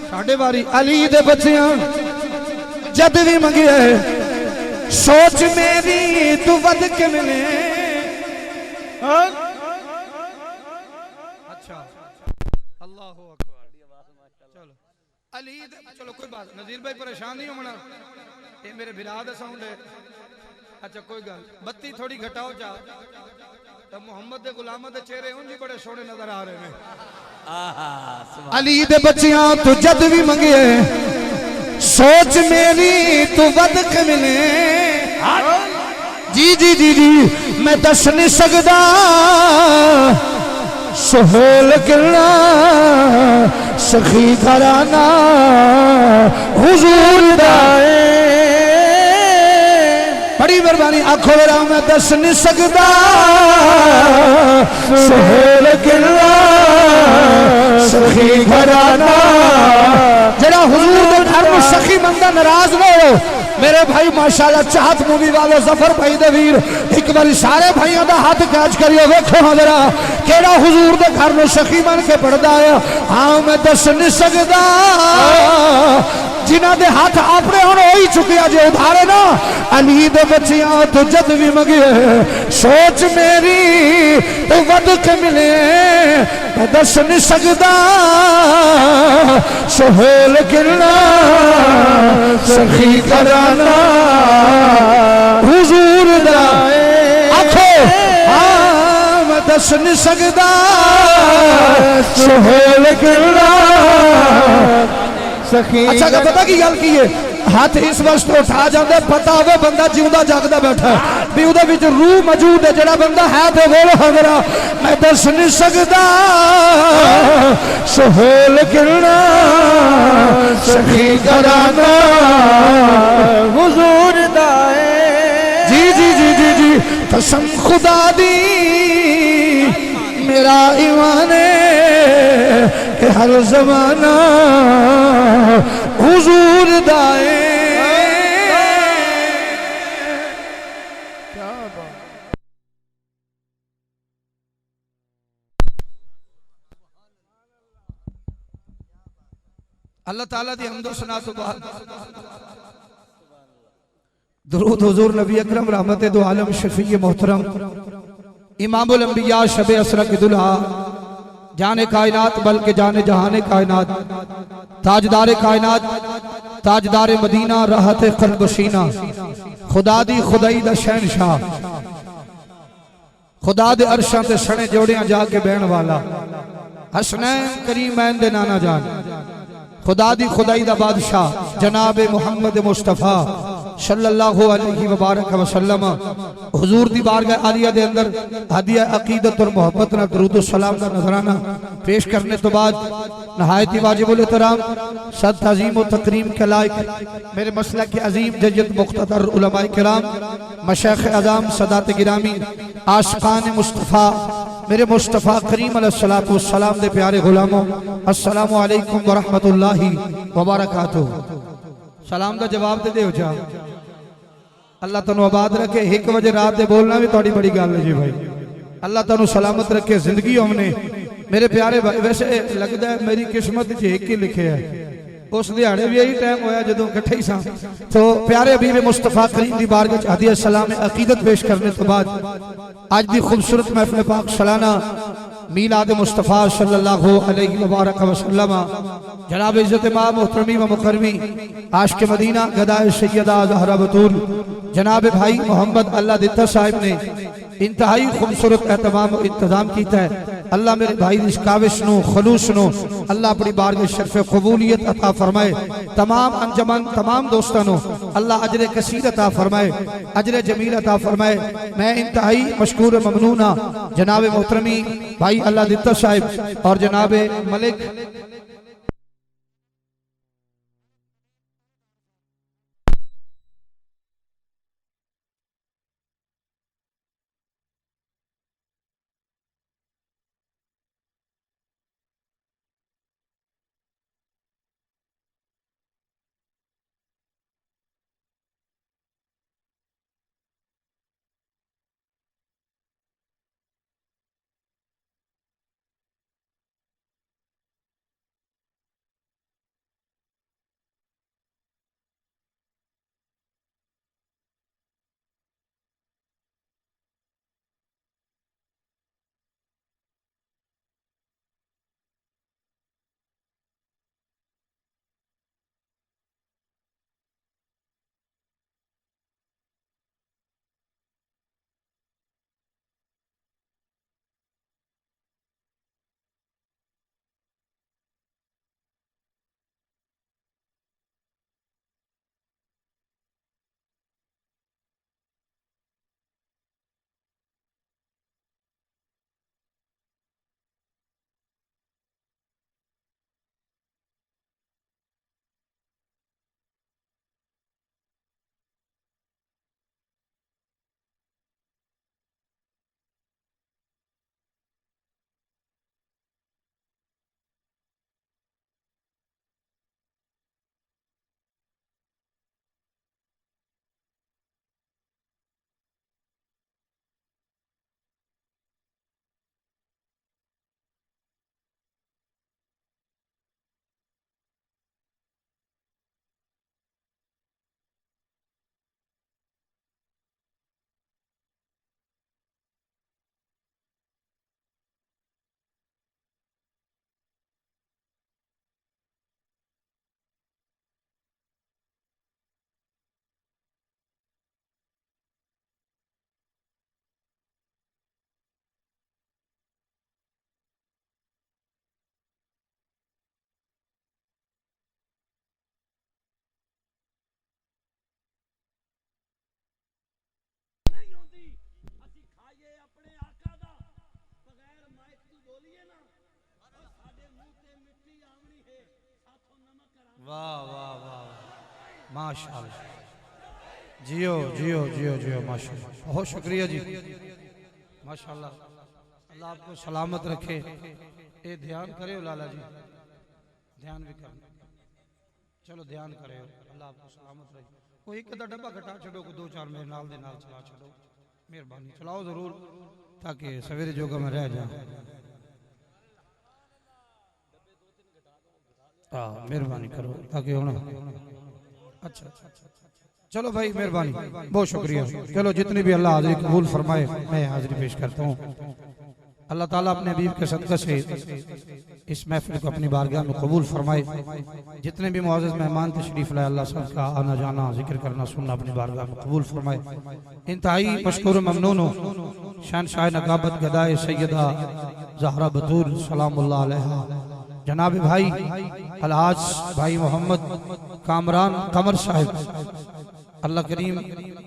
ساڈے واری علی دے بچیاں جد بھی منگیے سوچ میری تو ود کے ملے اچھا اللہ اکبر چلو علی چلو کوئی بات نذیر بھائی پریشان نہیں ہونا یہ میرے بھرا دا ساؤنڈ ہے اچھا کوئی گل بتی تھوڑی گھٹاؤ جا تو محمد دے غلامہ دے چہرے ان جی بڑے سونے نظر آ رہے ہیں علی دے بچیاں تو جد بھی منگے سوچ میری تو ود کے ملے جی جی جی جی میں دس نہیں سکدا سہیل گلنا سخی گھرانا حضور دائے بڑی مہربانی آنکھو میرا میں دس نہیں سکدا سہیل گلنا سخی گھرانا جڑا حضور دے گھر میں سخی بندہ ناراض نہ ہو میرے بھائی ماشاءاللہ چاہت مووی والو ظفر بھائی دے ویر ایک باری سارے بھائیوں دا ہاتھ کیچ کریو ویکھو حضرا کیڑا حضور دے گھر میں سخی بن کے پڑھدا ہے ہاں میں دس نہیں سکدا جنہ دے ہاتھ اپنے ہن ہوئی چکیا جے ادھارے نا علی دے بچیاں تو جد بھی منگے سوچ میری تو ود کے ملے میں دس نہیں سکدا سہیل گلنا سخی کرانا حضور دا آنکھو ہاں میں دس نہیں سکدا سہیل گلنا اچھا کہ پتہ کی گل کی ہے ہاتھ اس وقت اٹھا جاندے پتہ ہوئے بندہ جیوندہ جاگدہ بیٹھا ہے بھی ادھے وچ روح موجود ہے جڑا بندہ ہے تے بولو حضرا میں دس نہیں سکدا سہیل گلنا سخی گھرانا حضور دائے جی جی جی جی جی قسم خدا دی میرا ایمان ہے کہ ہر زمانہ حضور دائے اللہ تعالیٰ دی حمد و ثنا تو بعد درود حضور نبی اکرم رحمت دو عالم شفیع محترم امام الانبیاء شب اسرا کی دلہا جان کائنات بلکہ جان جہان کائنات تاجدار کائنات تاجدار مدینہ راحت قلب شینہ خدا دی خدائی دا شہنشاہ خدا دے عرشاں تے سنے جوڑیاں جا کے بین والا حسنین کریمین دے نانا جان خدا دی خدائی دا بادشاہ جناب محمد مصطفیٰ صلی اللہ علیہ وبارک وسلم حضور دی بارگاہ عالیہ دے اندر ہدیہ عقیدت اور محبت نہ درود و سلام دا نظرانہ پیش کرنے تو بعد نہایتی واجب الاحترام صد تعظیم و تکریم کے لائق میرے مسلک کے عظیم ججت مقتدر علماء کرام مشایخ اعظام سادات گرامی عاشقان مصطفیٰ میرے مصطفیٰ کریم علیہ السلام دے پیارے غلاموں السلام علیکم ورحمت اللہ وبرکاتہ سلام دا جواب دے دے ہو جا اللہ تنو آباد رکھے ایک وجہ رات دے بولنا بھی توڑی بڑی گال ہے جی بھائی اللہ تنو سلامت رکھے زندگی ہم نے میرے پیارے بھائی ویسے لگتا ہے میری قسمت جی ایک ہی لکھے ہے اس دیاڑے بھی یہی ٹائم ہویا جدوں کٹھے ہی ساں تو پیارے حبیب مصطفیٰ کریم دی بارگاہ ہدیہ سلام عقیدت پیش کرنے تو بعد آج بھی خوبصورت محفل پاک سالانہ میلاد مصطفیٰ صلی اللہ علیہ وبارک وسلم جناب عزت ماں محترمی و مکرمی عاشق مدینہ گدائے سیدہ زہرا بطول جناب بھائی محمد اللہ دیتا صاحب نے انتہائی خوبصورت اہتمام و انتظام کیتا ہے اللہ میرے بھائی اس کاوش نو خلوص نو اللہ اپنی بارگاہ شرف قبولیت عطا فرمائے تمام انجمن تمام دوستانوں اللہ اجر کثیر عطا فرمائے اجر جمیل عطا فرمائے میں انتہائی مشکور ممنونہ جناب محترمی بھائی اللہ دیتا صاحب اور جناب ملک واہ واہ واہ ماشاءاللہ جیو جیو جیو جیو ماشاءاللہ بہت شکریہ جی ماشاءاللہ اللہ آپ کو سلامت رکھے اے دھیان کرے ہو لالا جی دھیان بھی کرنا چلو دھیان کرے ہو اللہ آپ کو سلامت رکھے کوئی ایک ادھا ڈبا گھٹا چھڑو کو دو چار میرے نال دے نال چلا چھڑو مہربانی چلاؤ ضرور تاکہ سویرے جوگا میں رہ جاؤں مہربانی کرو تاکہ ہونا اچھا چلو بھائی مہربانی بہت شکریہ چلو جتنی بھی اللہ حاضری قبول فرمائے میں حاضری پیش کرتا ہوں اللہ تعالیٰ اپنے حبیب کے صدقہ سے اس محفل کو اپنی بارگاہ میں قبول فرمائے جتنے بھی معزز مہمان تشریف لائے اللہ سب کا آنا جانا ذکر کرنا سننا اپنی بارگاہ میں قبول فرمائے انتہائی مشکور و ممنون ہوں شہنشاہ نقابت گدائے سیدہ زہرہ بطول سلام اللہ علیہ جناب بھائی الحاج بھائی محمد کامران قمر صاحب اللہ کریم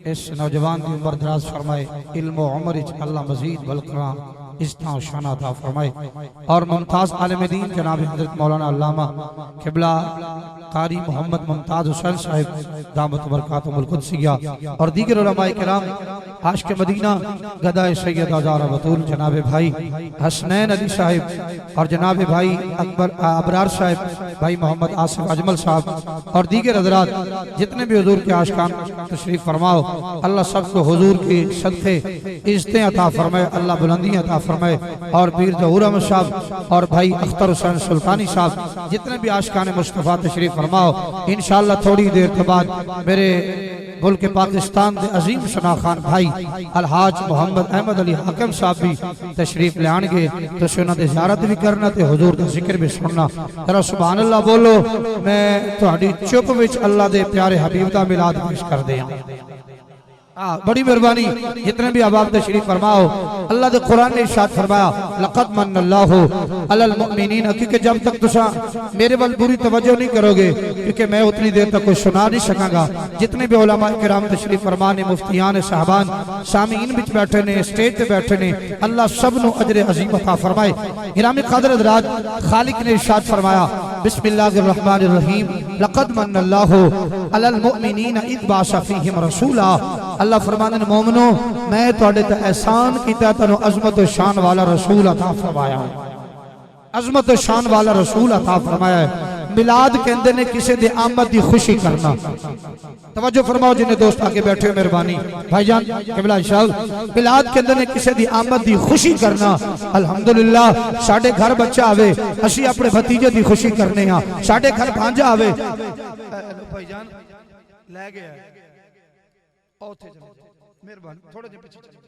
اس نوجوان کی عمر دراز فرمائے علم و عمر اللہ مزید بلکران استعاں و شانہ عطا فرمائے اور ممتاز عالم دین جناب حضرت مولانا علامہ قبلہ قاری محمد ممتاز حسین صاحب دامت برکاتہم القدسیہ اور دیگر علماء کرام عاشق مدینہ گدائے سیدہ زہرہ بطول جناب بھائی حسنین علی صاحب اور جناب بھائی ابرار صاحب بھائی محمد آصف اجمل صاحب اور دیگر حضرات جتنے بھی حضور کے عاشقان تشریف فرماؤ اللہ سب کو حضور کی صدقے عزتیں عطا فرمائے اللہ بلندیاں عطا فرمائے اور پیر ظہور احمد صاحب اور بھائی اختر حسین سلطانی صاحب جتنے بھی عاشقان مصطفیٰ تشریف فرماؤ انشاءاللہ تھوڑی دیر کے بعد میرے ملک پاکستان دے عظیم شناخان بھائی الحاج محمد احمد علی حاکم صاحب بھی تشریف لے آنگے تو سنہ دے زیارت بھی کرنا تے حضور دا ذکر بھی سننا ذرا سبحان اللہ بولو میں تہاڈی چپ وچ اللہ دے پیارے حبیب دا میلاد پیش کر دیا بڑی مہربانی جتنے بھی احباب تشریف فرماؤ اللہ دے قرآن نے ارشاد فرمایا لقد من اللہ علی المؤمنین کیونکہ جب تک تسا میرے ول بری توجہ نہیں کرو گے کیونکہ میں اتنی دیر تک کوئی سنا نہیں سکاں گا جتنے بھی علماء کرام تشریف فرمانے مفتیان صاحبان سامعین بچ بیٹھے نے اسٹیج تے بیٹھے نے اللہ سب نو اجر عظیم عطا فرمائے گرامی قدر حضرات خالق نے ارشاد فرمایا بسم اللہ الرحمن الرحیم لقد من اللہ علی المؤمنین اذ بعث فیہم رسولا اللہ فرمانے مومنوں میں توڑے تے احسان کیتا تنو عظمت و شان والا رسول عطا فرمایا ہے عظمت و شان والا رسول عطا فرمایا ہے میلاد کے اندر نے کسے دے آمد دی خوشی کرنا توجہ فرماؤ جنہیں دوست آگے بیٹھے مہربانی بھائی جان قبلہ شاہ میلاد کے اندر نے کسے دی آمد دی خوشی کرنا الحمدللہ ساڑھے گھر بچہ آوے اسی اپنے بھتیجے دی خوشی کرنے ہاں ساڑھے گھر بھانجہ آوے بھائی جان لے گیا مہربانی تھوڑا جے پیچھے چلے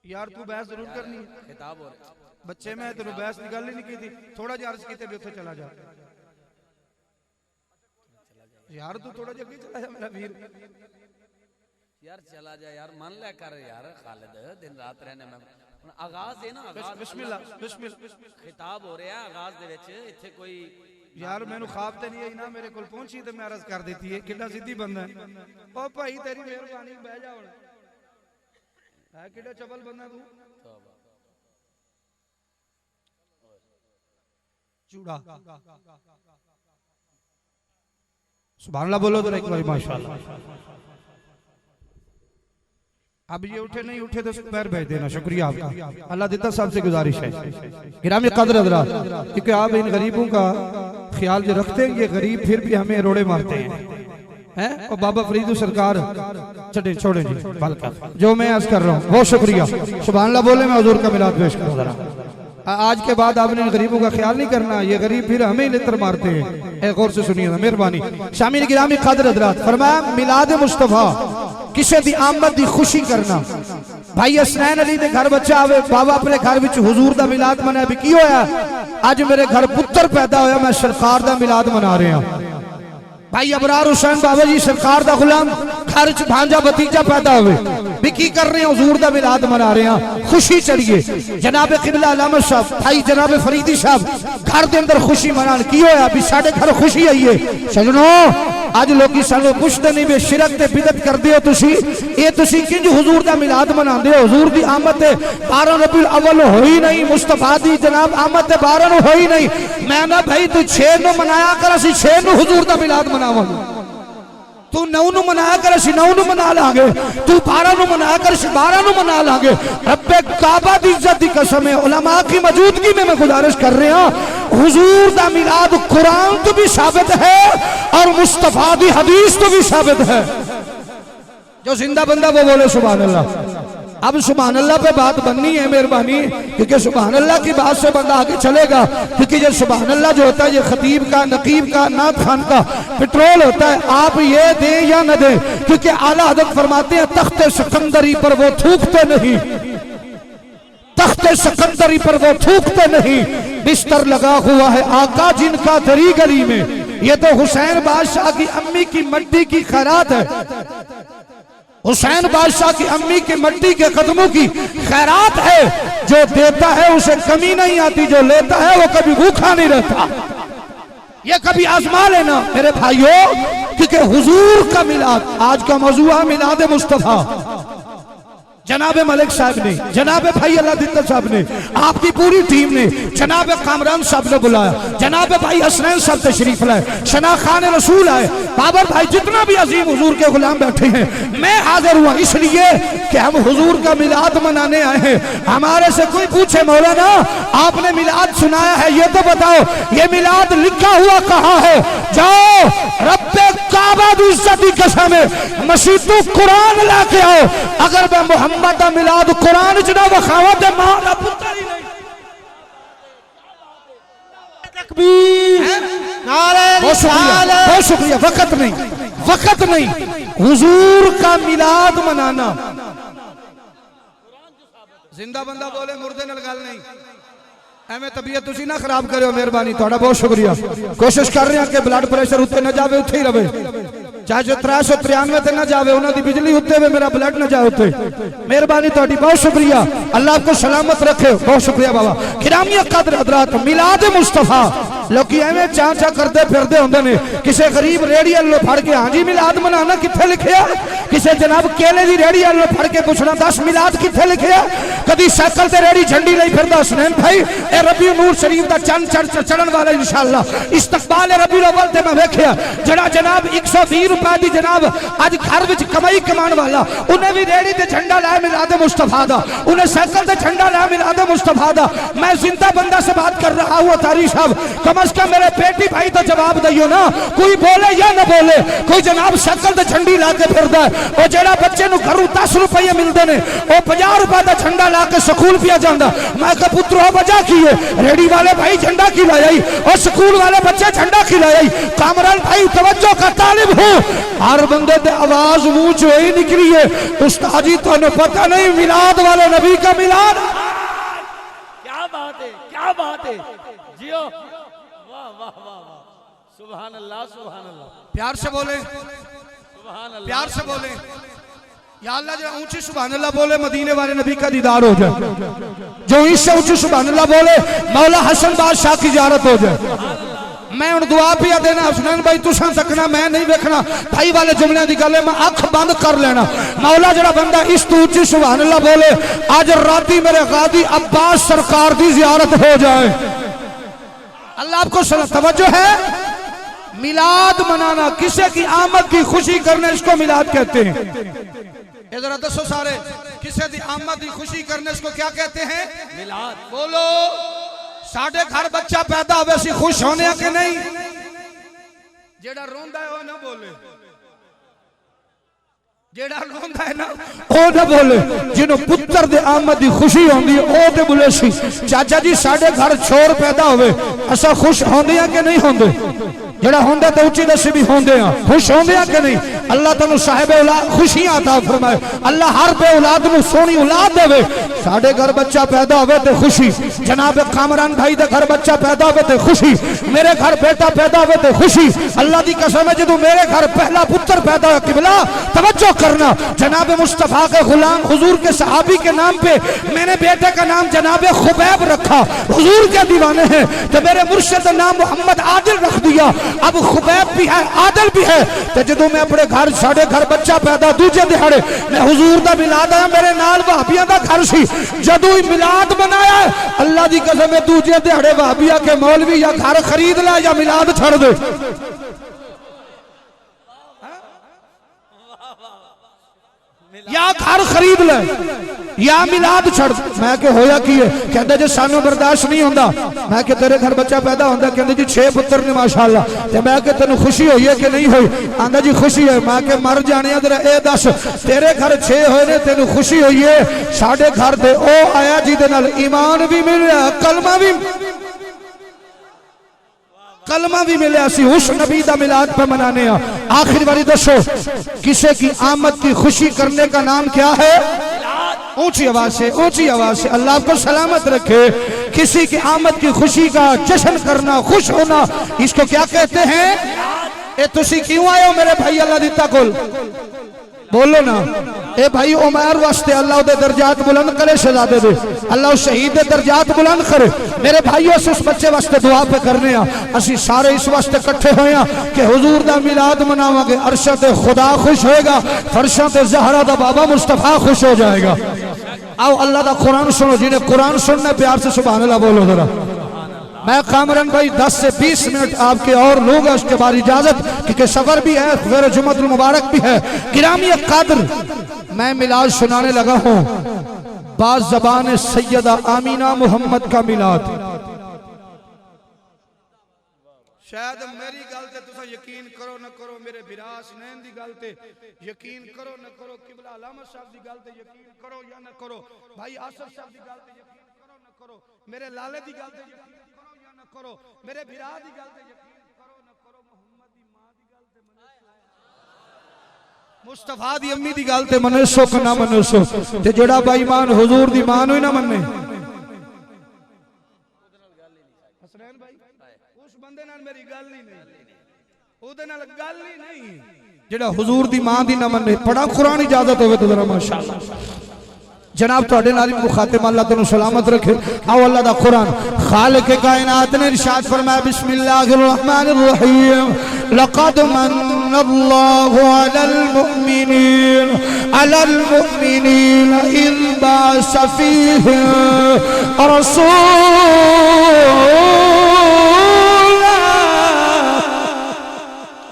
یار تو بحث ضرور کرنی ہے خطاب ہو رہا بچے میں تو بحث نکال نہیں کی تھی تھوڑا جے عرض کیتے بھی اتھے چلا جا یار تو تھوڑا جے بھی چلا جا میرا ویر یار چلا جا یار من لے کر یار خالد دن رات رہنے میں آغاز ہے نا بسم اللہ بسم اللہ خطاب ہو رہا ہے آغاز دے وچ ایتھے کوئی یار میں نو خواب تے نہیں ہے نا میرے کول پہنچی تے میں عرض کر دیتی ہے کڈا سیدھی بندہ ہے او بھائی تیری مہربانی بہ جا ہن ہے کڈا چبل بندہ تو چوڑا سبحان اللہ بولو تو ایک بار ماشاءاللہ اب یہ اٹھے نہیں اٹھے تو پیر بھیج دینا شکریہ آپ کا اللہ دیتا صاحب سے گزارش ہے گرامی قدر حضرات کیونکہ آپ ان غریبوں کا خیال جو رکھتے ہیں یہ غریب پھر بھی ہمیں روڑے مارتے ہیں اور بابا فریدو سرکار چھوڑیں جی جو میں عرض کر رہا ہوں بہت شکریہ سبحان اللہ بولے میں حضور کا میلاد پیش کروں ذرا آج کے بعد آپ نے غریبوں کا خیال نہیں کرنا یہ غریب پھر ہمیں لتر مارتے ہیں اے غور سے سنیے مہربانی شامل گرامی قدر حضرات فرمایا میلاد مصطفیٰ کسے دی آمد دی خوشی کرنا بھائی حسنین علی دے گھر بچہ آوے بابا اپنے گھر وچ حضور دا میلاد منایا بھی کی ہویا آج میرے گھر پتر پیدا ہویا میں سرکار دا میلاد منا رہے ہیں بھائی ابرار حسین بابا جی سرکار دا غلام گھر چ بھانجا بھتیجا پیدا ہوئے بھی کی کر رہے ہیں حضور دا میلاد منا رہے ہیں خوشی چڑھیے جناب قبلہ علامہ صاحب بھائی جناب فریدی صاحب گھر دے اندر خوشی منان کی ہویا بھی ساڑھے گھر خوشی آئیے سجنوں آج لوگی سانو پوچھتے نہیں بے شرک تے بدعت کر دیو تسی اے تسی کنج حضور دا میلاد منا دے حضور دی آمد 12 ربیع الاول ہوئی نہیں مصطفیٰ دی جناب آمد 12 نو ہوئی نہیں میں نہ بھائی تو 6 نو منایا کر اسی 6 نو حضور دا میلاد مناواں تو 9 نو منایا کر اسی 9 نو منا لانگے تو 12 نو منایا کر اسی 12 نو منا لانگے رب کعبہ دی عزت دی قسم ہے علماء کی موجودگی میں گزارش کر رہے ہیں حضور دا میلاد قرآن تو بھی ثابت ہے اور مصطفیٰ دی حدیث تو بھی ثابت ہے جو زندہ بندہ وہ بولے سبحان اللہ اب سبحان اللہ پہ بات بننی ہے مہربانی کیونکہ سبحان اللہ کی بات سے بندہ آگے چلے گا کیونکہ یہ سبحان اللہ جو ہوتا ہے یہ خطیب کا نقیب کا نعت خان کا پٹرول ہوتا ہے آپ یہ دیں یا نہ دیں کیونکہ اعلیٰ حضرت فرماتے ہیں تخت سکندری پر وہ تھوکتے نہیں تخت سکندری پر وہ تھوکتے نہیں بستر لگا ہوا ہے آقا جن کا دری گلی میں یہ تو حسین بادشاہ کی امی کی مٹی کی خیرات ہے حسین بادشاہ کی امی کے مٹی کے قدموں کی خیرات ہے جو دیتا ہے اسے کمی نہیں آتی جو لیتا ہے وہ کبھی بھوکا نہیں رہتا یہ کبھی آزما لینا میرے بھائیوں کیونکہ حضور کا میلاد آج کا موضوع ہے میلاد مصطفیٰ جناب ملک صاحب نے جناب بھائی اللہ دندر صاحب نے آپ کی پوری ٹیم نے جناب کامران صاحب نے بلایا جناب بھائی حسنین صاحب تشریف لائے شنا خان رسول آئے بابر بھائی جتنا بھی عظیم حضور کے غلام بیٹھے ہیں میں حاضر ہوا اس لیے کہ ہم حضور کا میلاد منانے آئے ہیں ہمارے سے کوئی پوچھے مولانا آپ نے میلاد سنایا ہے یہ تو بتاؤ یہ میلاد لکھا ہوا کہاں ہے جاؤ رب کعبہ دی عزت دی قسم ہے مسیح تو قرآن لا کے آؤ اگر میں محمد دا میلاد قرآن جنا وخاوت مالا پتر ہی نہیں تکبیر بہت شکریہ وقت نہیں حضور کا میلاد منانا زندہ بندہ بولے مردے نال گل نہیں ایویں طبیعت تسی نہ خراب کرو مہربانی تہاڈا بہت شکریہ کوشش کر رہے ہیں کہ بلڈ پریشر اتنے نہ جاوے اتھے ہی رہے چاہے جو 393 تے نہ جاوے انہاں دی بجلی ہوتے ہوئے میرا بلڈ نہ جائے ہوتے مہربانی تہاڈی بہت شکریہ اللہ آپ کو سلامت رکھے بہت شکریہ بابا گرامی قدر حضرات میلاد مصطفیٰ لوکی ایویں چانچا کرتے پھردے ہوندے نے کسے غریب ریڑھی اللہ پھڑ کے ہاں جی میلاد منانا کتھے لکھیا کسے جناب کیلے دی ریڑھی اللہ پھڑ کے پوچھنا 10 میلاد کتھے لکھیا کدی سائیکل تے ریڑھی جھنڈی نہیں پھردا حسنین بھائی اے ربیع نور شریف دا چند چڑھن والا انشاءاللہ استقبال ربیع الاول تے میں ویکھیا جڑا جناب 120 روپے دی جناب اج گھر وچ کمائی کمان والا انہیں بھی ریڑھی تے جھنڈا لایا میلاد مصطفیٰ دا انہیں سائیکل تے جھنڈا لایا میلاد مصطفیٰ دا میں زندہ بندہ سے بات کر رہا ہوں تاری صاحب کم از کم میرے بیٹی بھائی تو جواب دئیو نا کوئی بولے یا نہ بولے کوئی جناب سائیکل تے جھنڈی لا کے پھردا ہے او جڑا بچے نو گھروں 10 روپے ملدے نے او 50 روپے دا جھنڈا لا کے سکول پیا جاندا میں کہ پترو وجہ کی ہے ریڑھی والے بھائی جھنڈا کی لائی اور سکول والے بچے جھنڈا کی لائی کامران بھائی توجہ کا طالب ہوں ہر بندے دے آواز منہ چ ہی نکلی ہے استاد جی تو نے پتہ نہیں میلاد والے نبی کا میلاد کیا بات ہے جیو واہ واہ واہ سبحان اللہ پیار سے بولے پیار سے بولے یا اللہ جو اونچی سبحان اللہ بولے مدینے والے نبی کا دیدار ہو جائے جو اس سے اونچی سبحان اللہ بولے مولا حسن بادشاہ کی زیارت ہو جائے میں ان دعا پیا دینا حسنین بھائی تساں تکنا میں نہیں ویکھنا بھائی والے جملے دی گل ہے میں اکھ بند کر لینا مولا جڑا بندہ اس تو اونچی سبحان اللہ بولے آج راتی میرے غازی عباس سرکار دی زیارت ہو جائے اللہ آپ کو توجہ ہے میلاد منانا کسی کی آمد کی خوشی کرنے اس کو میلاد کہتے ہیں ادھر دسو سارے کسی دی آمد کی خوشی کرنے اس کو کیا کہتے ہیں میلاد بولو ساڑھے گھر بچہ پیدا ہوئے سی خوش ہونے کہ نہیں جیڑا روندہ ہے وہ نہ بولے جیڑا روندہ ہے نا وہ نہ بولے جنہوں پتر دے آمد دی خوشی ہوندی ہے وہ دے بولے سی چاچا جی ساڑھے گھر چھوڑ پیدا ہوئے ایسا خوش ہوندے ہیں کہ نہیں ہوندے جڑا ہوندے تو اچھی دسی بھی ہوندے ہیں خوش ہوندے ہیں کہ نہیں اللہ تعالیٰ صاحب اولاد خوشیاں عطا فرمائے اللہ ہر بے اولاد نو سونی اولاد دے ساڑھے گھر بچہ پیدا ہوئے تے خوشی، جناب کامران بھائی دے گھر بچہ پیدا ہوئے تے خوشی، میرے گھر بیٹا پیدا ہوئے تے خوشی، اللہ دی قسم ہے جدو میرے گھر پہلا پتر پیدا ہوئے، قبلہ توجہ کرنا، جناب مصطفیٰ کے غلام حضور کے صحابی کے نام پہ میں نے بیٹے کا نام جناب خبیب رکھا، حضور کے دیوانے ہیں، تو میرے مرشد نام محمد عادل رکھ دیا، اب خبیب بھی ہے عادل بھی ہے، تو جدو میں اپنے گھر ساڑھے گھر بچہ پیدا دوجے دہاڑے میں حضور دا ملاد آیا، میرے نال وہابیاں دا گھر سی، جدو ہی ملاد بنایا ہے اللہ دی قسم ہے دوجے دہاڑے وہابیاں کے مولوی یا گھر خرید لے یا ملاد چھڑ دے، یا گھر خرید لے یا ملاد چھڑ دے۔ میں کہ ہویا کی ہے؟ کہندے جی سانو برداشت نہیں ہوندا، میں کہ تیرے گھر بچہ پیدا ہوندا، کہندے جی 6 پتر نے ماشاءاللہ، تے میں کہ تینوں خوشی ہوئی ہے کہ نہیں ہوئی؟ آندا جی خوشی ہے، میں کہ مر جانے ادھر اے دس تیرے گھر 6 ہوئے نے تینوں خوشی ہوئی ہے، ساڑھے گھر دے او آیا جی دے نال ایمان بھی مل رہا کلمہ بھی ملے، اسی اس نبی دا ملاد پہ منانے ہیں۔ آخر باری دسو کسے کی آمد کی خوشی کرنے کا نام کیا ہے؟ اونچی آواز سے اللہ آپ کو سلامت رکھے۔ کسی کی آمد کی خوشی کا جشن کرنا، خوش ہونا، اس کو کیا کہتے ہیں؟ اے تسی کیوں آئے ہو میرے بھائی اللہ دیتا کل؟ بولو نا، اے بھائی عمر واسطے اللہ دے درجات بلند کرے، شہزادے دے اللہ اس شہید دے درجات بلند کرے۔ میرے بھائیوں سے اس بچے واسطے دعا پہ کرنے ہیں، اسی سارے اس واسطے کٹھے ہوئے ہیں کہ حضور دا میلاد مناواں گے، عرشت خدا خوش ہوئے گا، فرشت زہرہ دا بابا مصطفیٰ خوش ہو جائے گا۔ آؤ اللہ دا قرآن سنو، جنہیں قرآن سننے پیار سے سبحان اللہ بولو ذرا۔ میں کامران بھائی 10 سے 20 منٹ آپ کے اور لوں گا، اس کے بعد اجازت، کیونکہ سفر بھی ہے، غیر جمعۃ المبارک بھی ہے۔ گرامی قادر میں میلاد سنانے لگا ہوں، بعض زبان سیدہ آمینہ محمد کا میلاد۔ شاید میری گل تے تسا یقین کرو نہ کرو، میرے بھراس نین دی گل تے یقین کرو نہ کرو، قبلہ علامہ صاحب دی گل تے یقین کرو یا نہ کرو، بھائی آصف صاحب دی گل تے یقین کرو نہ کرو، میرے لالے دی گل تے یقین کرو یا نہ کرو، میرے بھرا دی گل تے یقین کرو نہ کرو، محمد دی ماں دی گل تے منسو، مصطفیٰ دی امی دی گل تے منسو کہ نہ منسو، تے جڑا بھائی مان حضور دی مان ہوئی نہ مننے۔ حسنین بھائی اس بندے نال میری گل ہی نہیں، او دے نال گل ہی نہیں جڑا حضور دی ماں دی نہ مننے۔ پڑھا قرآن اجازت ہوئے تو ذرا ماشاءاللہ جناب تواڈے نال مخاطب اللہ تنو سلامت رکھے۔ آؤ اللہ دا قرآن، خالق کائنات نے ارشاد فرمایا بسم اللہ الرحمن الرحیم، لقد من اللہ علی المؤمنین اذ بعث فیہم رسول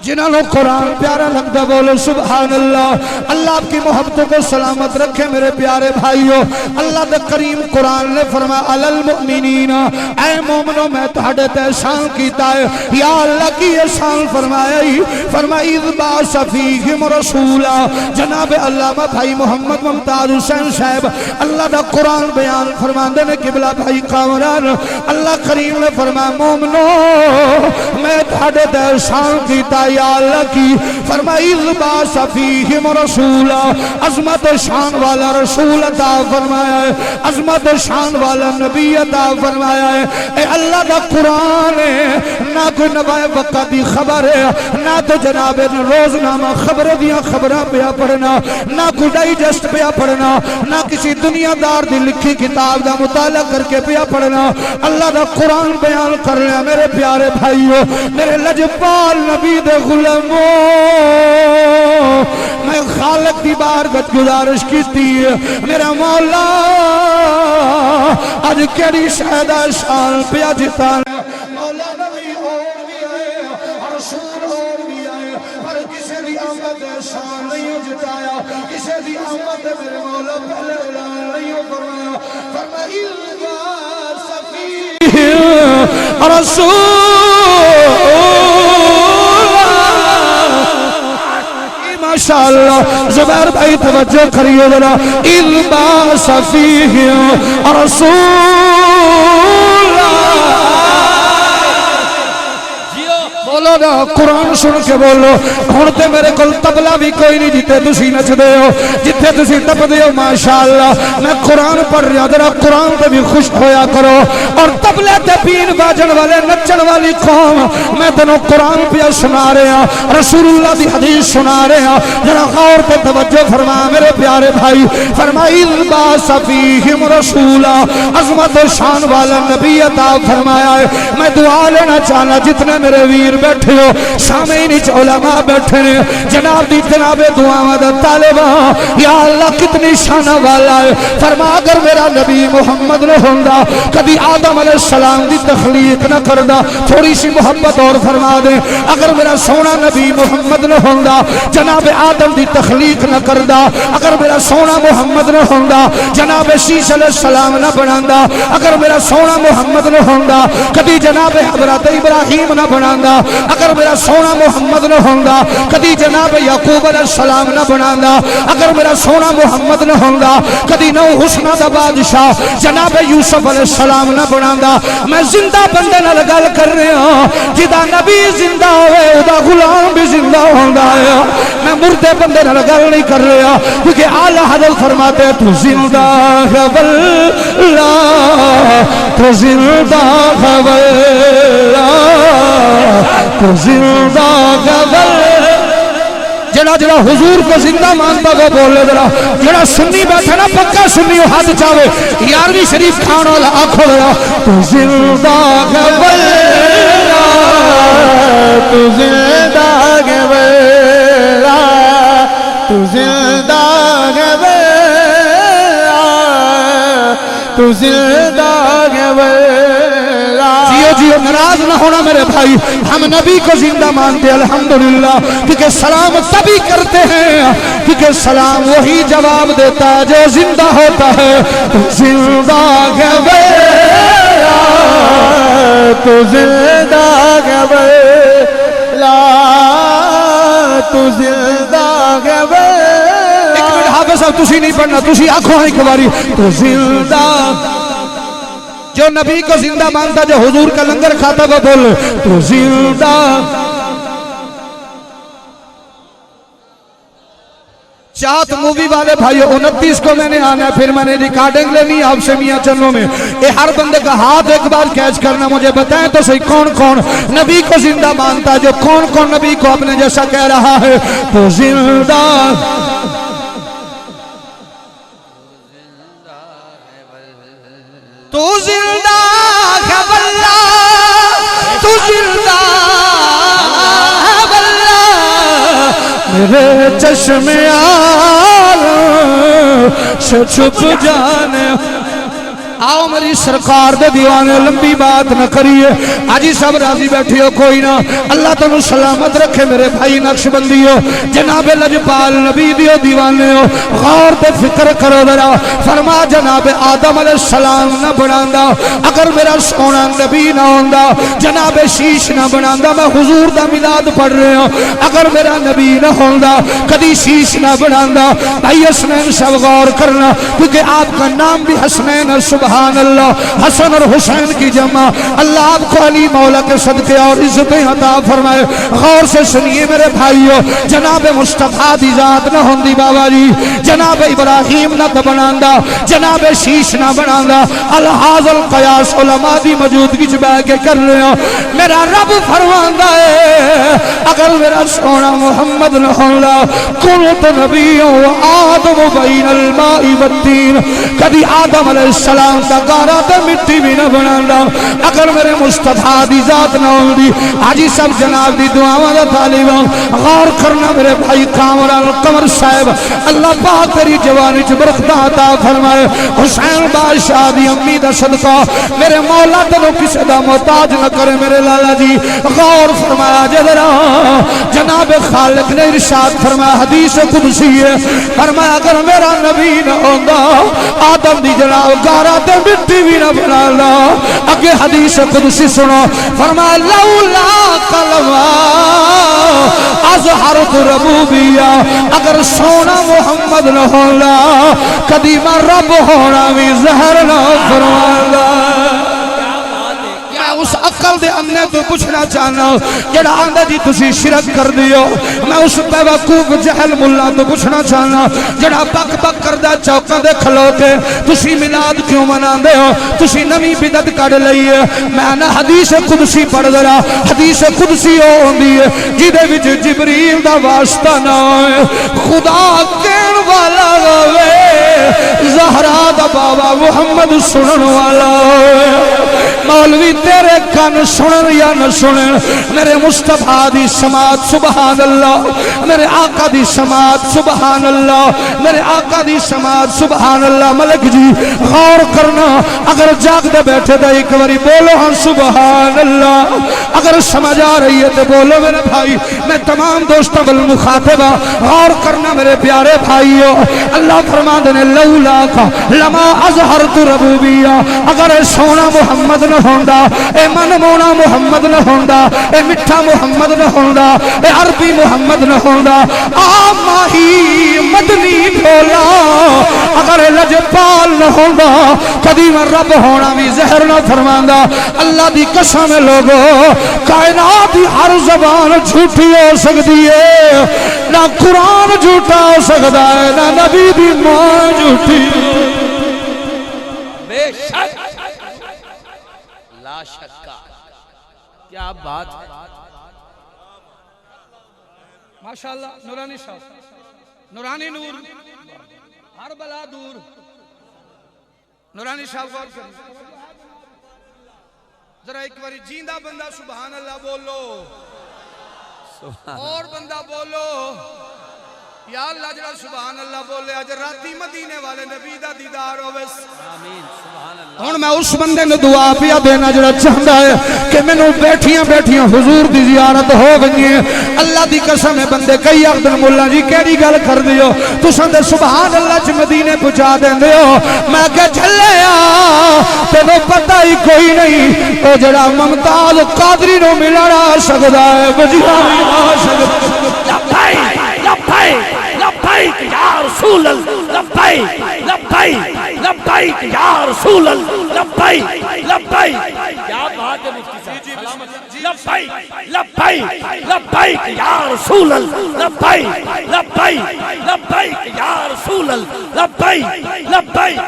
جنہوں نے قرآن پیارا لگتا بولو سبحان اللہ۔ اللہ آپ کی محبتوں کو سلامت رکھے میرے پیارے بھائیوں۔ اللہ دے کریم قرآن نے فرمایا علی المؤمنین، اے مومنوں میں تہاڈے تے احسان کیتا ہے۔ یا اللہ کی احسان فرمایا ہی، فرمایا اذ بعث فیہم رسولا، جناب علامہ بھائی محمد ممتاز حسین صاحب اللہ دا قرآن بیان فرماندے نے قبلہ بھائی کامران، اللہ کریم نے فرمایا مومنوں میں تہاڈے تے احسان کیتا ہے، یا اللہ کی فرمائی اذ بعث فیہم رسولا، عظمت شان والا رسول عطا فرمایا ہے، عظمت شان والا نبی عطا فرمایا ہے۔ اے اللہ دا قرآن ہے، نہ کوئی نوائے وقت دی خبر ہے، نہ تو جناب روزنامہ خبر دیا خبرہ پیا پڑھنا، نہ کوئی ڈائجسٹ پیا پڑھنا، نہ کسی دنیا دار دی لکھی کتاب دا مطالعہ کر کے پیا پڑھنا، اللہ دا قرآن بیان کر رہے ہیں میرے پیارے بھائیوں، میرے لجپال نبی دے غلاموں، میں خالق دی بارگاہ گزارش کیتی ہے میرا مولا آج کیڑی شہدہ شان پیا جتانا، مولا نبی اور بھی آئے رسول اور بھی آئے، پر کسی دی آمد شان نہیں جتایا، کسی دی آمد میرے مولا پہلے اعلان نہیں فرمایا، فرمائی رسول ماشاءاللہ۔ زبیر بھائی توجہ کریے ذرا، اذ بعث فیہم رسولا، بولو نا قرآن سن کے بولو ہن تے میرے کول تبلا بھی کوئی نہیں جتے تسی نچدے ہو جتے تسی ٹپدے ہو ماشاءاللہ میں قرآن پڑھ رہا ذرا قرآن تے بھی خوش ہویا کرو اور تبلے تے پین باجن والے نچن والی قوم میں تینوں قرآن پہ سنا رہا رسول اللہ دی حدیث سنا رہا ذرا غور تے توجہ فرما میرے پیارے بھائی فرمائی الباس فیہم رسولا عظمت و شان والا نبی عطا فرمایا ہے میں دعا لینا چاہنا جتنے میرے ویر بیٹھے ہو سامعین علماء بیٹھے ہیں جناب دی جناب دعا مدد طالبہ یا اللہ کتنی شان والا ہے فرما اگر میرا نبی محمد نہ ہوندا کبھی آدم علیہ السلام دی تخلیق نہ کردا تھوڑی سی محبت اور فرما دے اگر میرا سونا نبی محمد نہ ہوندا جناب آدم دی تخلیق نہ کردا اگر میرا سونا محمد نہ ہوندا جناب شیش علیہ السلام نہ بناندا اگر میرا سونا محمد نہ ہوندا کبھی جناب حضرت ابراہیم نہ بناندا اگر میرا سونا محمد نہ ہوندا کبھی جناب یعقوب علیہ السلام نہ بناندا اگر میرا سونا محمد نہ ہوندا کبھی نو حسنہ دا بادشاہ جناب یوسف علیہ السلام نہ بناندا میں زندہ بندے نال گل کر رہا ہوں جدا نبی زندہ ہوئے ادا غلام بھی زندہ ہوندا ہے میں مردے بندے نال گل نہیں کر رہا کیونکہ اعلی حضرت فرماتے ہیں تو زندہ ہے واللہ تو زندہ ہے واللہ تو زندہ ہے واللہ جڑا جڑا حضور کو زندہ مانتا وہ بولے ذرا جڑا سنی بیٹھا نا پکا سنی ہو ہاتھ چاہے 11ویں شریف کھانا والا آنکھوں ذرا تو زندہ ہے واللہ تو زندہ ہے واللہ تو زندہ ہے واللہ تو زندہ ہے واللہ جیو جیو ناراض نہ ہونا میرے بھائی ہم نبی کو زندہ مانتے الحمدللہ کیونکہ سلام تبھی کرتے ہیں کیونکہ سلام وہی جواب دیتا ہے جو زندہ ہوتا ہے تو زندہ ہے واللہ تو زندہ ہے واللہ تو زندہ ہے واللہ ایک منٹ حافظ صاحب تسی نہیں پڑھنا تسی آنکھوں ایک باری تو زندہ جو نبی کو زندہ مانتا جو حضور کا لنگر کھاتا وہ بول تو زندہ چاہت مووی والے بھائیو 29 کو میں نے آنا ہے پھر میں نے ریکارڈنگ لینی آپ سے میاں چنوں میں یہ ہر بندے کا ہاتھ ایک بار کیچ کرنا مجھے بتائیں تو صحیح کون کون نبی کو زندہ مانتا جو کون کون نبی کو اپنے جیسا کہہ رہا ہے تو زندہ تو زندہ ہے واللہ تو زندہ ہے واللہ میرے چشم عالم سے چھپ جانے آؤ میری سرکار دے دیوانے لمبی بات نہ کریے آجی سب راضی بیٹھی ہو کوئی نہ اللہ تنو سلامت رکھے میرے بھائی نقش بندی ہو جناب لجپال نبی دیو دیوانے ہو غور تے فکر کرو ذرا فرما جناب آدم علیہ السلام نہ بناندا اگر میرا سونا نبی نہ ہوندا جناب شیش نہ بناندا میں حضور دا میلاد پڑھ رہے ہوں اگر میرا نبی نہ ہوندا کدی شیش نہ بناندا بھائی حسنین سب غور کرنا کیونکہ آپ کا نام بھی حسنین سبحان اللہ حسن اور حسین کی جمع اللہ آپ کو علی مولا کے صدقے اور عزتیں عطا فرمائے غور سے سنیے میرے بھائیو جناب مصطفیٰ دی ذات نہ ہوندی بابا جی جناب ابراہیم نہ بناندا جناب شیش نہ بناندا الحاظ القیاس علماء دی موجودگی چ بیٹھ کے کر رہے ہو میرا رب فرماندا ہے اگر میرا سونا محمد نہ ہوندا کنت نبی و آدم بین الماء والتین کبھی آدم علیہ السلام دا گارا تے مٹی بھی نہ بناندا اگر میرے مصطفیٰ دی ذات نہ ہوندی حاجی صاحب جناب دی دعاواں دا طالب غور کرنا میرے بھائی کامران قمر صاحب اللہ پاک تیری جوانی چ برکت عطا فرمائے حسین بادشاہ دی امی دا صدقہ میرے مولا تینو کسے دا محتاج نہ کرے میرے لالا جی غور فرمایا جذرا جناب خالق نے ارشاد فرمایا حدیث قدسی ہے فرمایا اگر میرا نبی نہ ہوندا آدم دی جناب گارا تے مٹی بھی نہ بنانا اگے حدیث قدسی سنو فرمایا لولا کلمہ اظہرت ربوبیہ اگر سونا محمد نہ ہونا کدی میں رب ہونا بھی زہر نہ فرمانا میں اس عقل دے انے تو پوچھنا چاہنا جڑا آندا جی تسی شرک کر دیو میں اس بیوقوف جہل ملا تو پوچھنا چاہنا جڑا بک بک کردا چوکاں دے کھلو کے تسی میلاد کیوں مناندے ہو تسی نویں بدعت کڈ لئی ہے میں نہ حدیث قدسی پڑھ ذرا حدیث قدسی او ہوندی ہے جدے وچ جبریل دا واسطہ نہ ہوئے خدا کہن والا ہوئے زہرا دا بابا محمد سنن والا مولوی تیرے کن سنن یا نہ سنن میرے مصطفیٰ دی سماعت سبحان اللہ میرے آقا دی سماعت سبحان اللہ میرے آقا دی سماعت سبحان اللہ ملک جی غور کرنا اگر جاگ دے بیٹھے دا ایک باری بولو ہاں سبحان اللہ اگر سمجھ آ رہی ہے تو بولو میرے بھائی میں تمام دوستوں بل مخاطبہ غور کرنا میرے پیارے بھائیو اللہ فرما دینے لولا کا لما اظہرت ربوبیہ اگر اے سونا محمد نہ ہوندا اے من مونا محمد نہ ہوندا اے مٹھا محمد نہ ہوندا اے عربی محمد نہ ہوندا ماہی مدنی ڈھولا اگر اے لجپال نہ ہوندا کدی میں رب ہونا بھی زہر نہ فرماندا اللہ دی قسم لوگو کائنات دی ہر زبان جھوٹی ہو سکتی ہے نہ قرآن جھوٹا ہو سکتا ہے نہ نبی دی ماں جھوٹی بے شک لا شک کیا بات ہے ماشاءاللہ نورانی صاحب نورانی نور ہر بلا دور نورانی صاحب غور کریں ذرا ایک باری جیندہ بندہ سبحان اللہ بولو اور بندہ بولو یا اللہ جڑا سبحان اللہ بولے آج راتی مدینے والے نبی دا دیدار ہو بس آمین سبحان اللہ ہن میں اس بندے نے دعا پیا دینا جڑا چاہندا ہے کہ مینوں بیٹھیاں بیٹھیاں حضور دی زیارت ہو گئی ہے اللہ دی قسم ہے بندے کئی آخدن مولا جی کیڑی گل کر دیو تساں تے سبحان اللہ چ مدینے پہنچا دیندے ہو میں کہ جھلیا تینوں پتہ ہی کوئی نہیں او جڑا ممتاز قادری نو ملن آ سکدا ہے بجیا آ سکدا ہے لبیک یا رسول اللہ لبیک لبیک لبیک یا رسول اللہ لبیک لبیک کیا بات ہے مفتی صاحب لبیک لبیک لبیک یا رسول اللہ لبیک لبیک لبیک یا رسول اللہ لبیک لبیک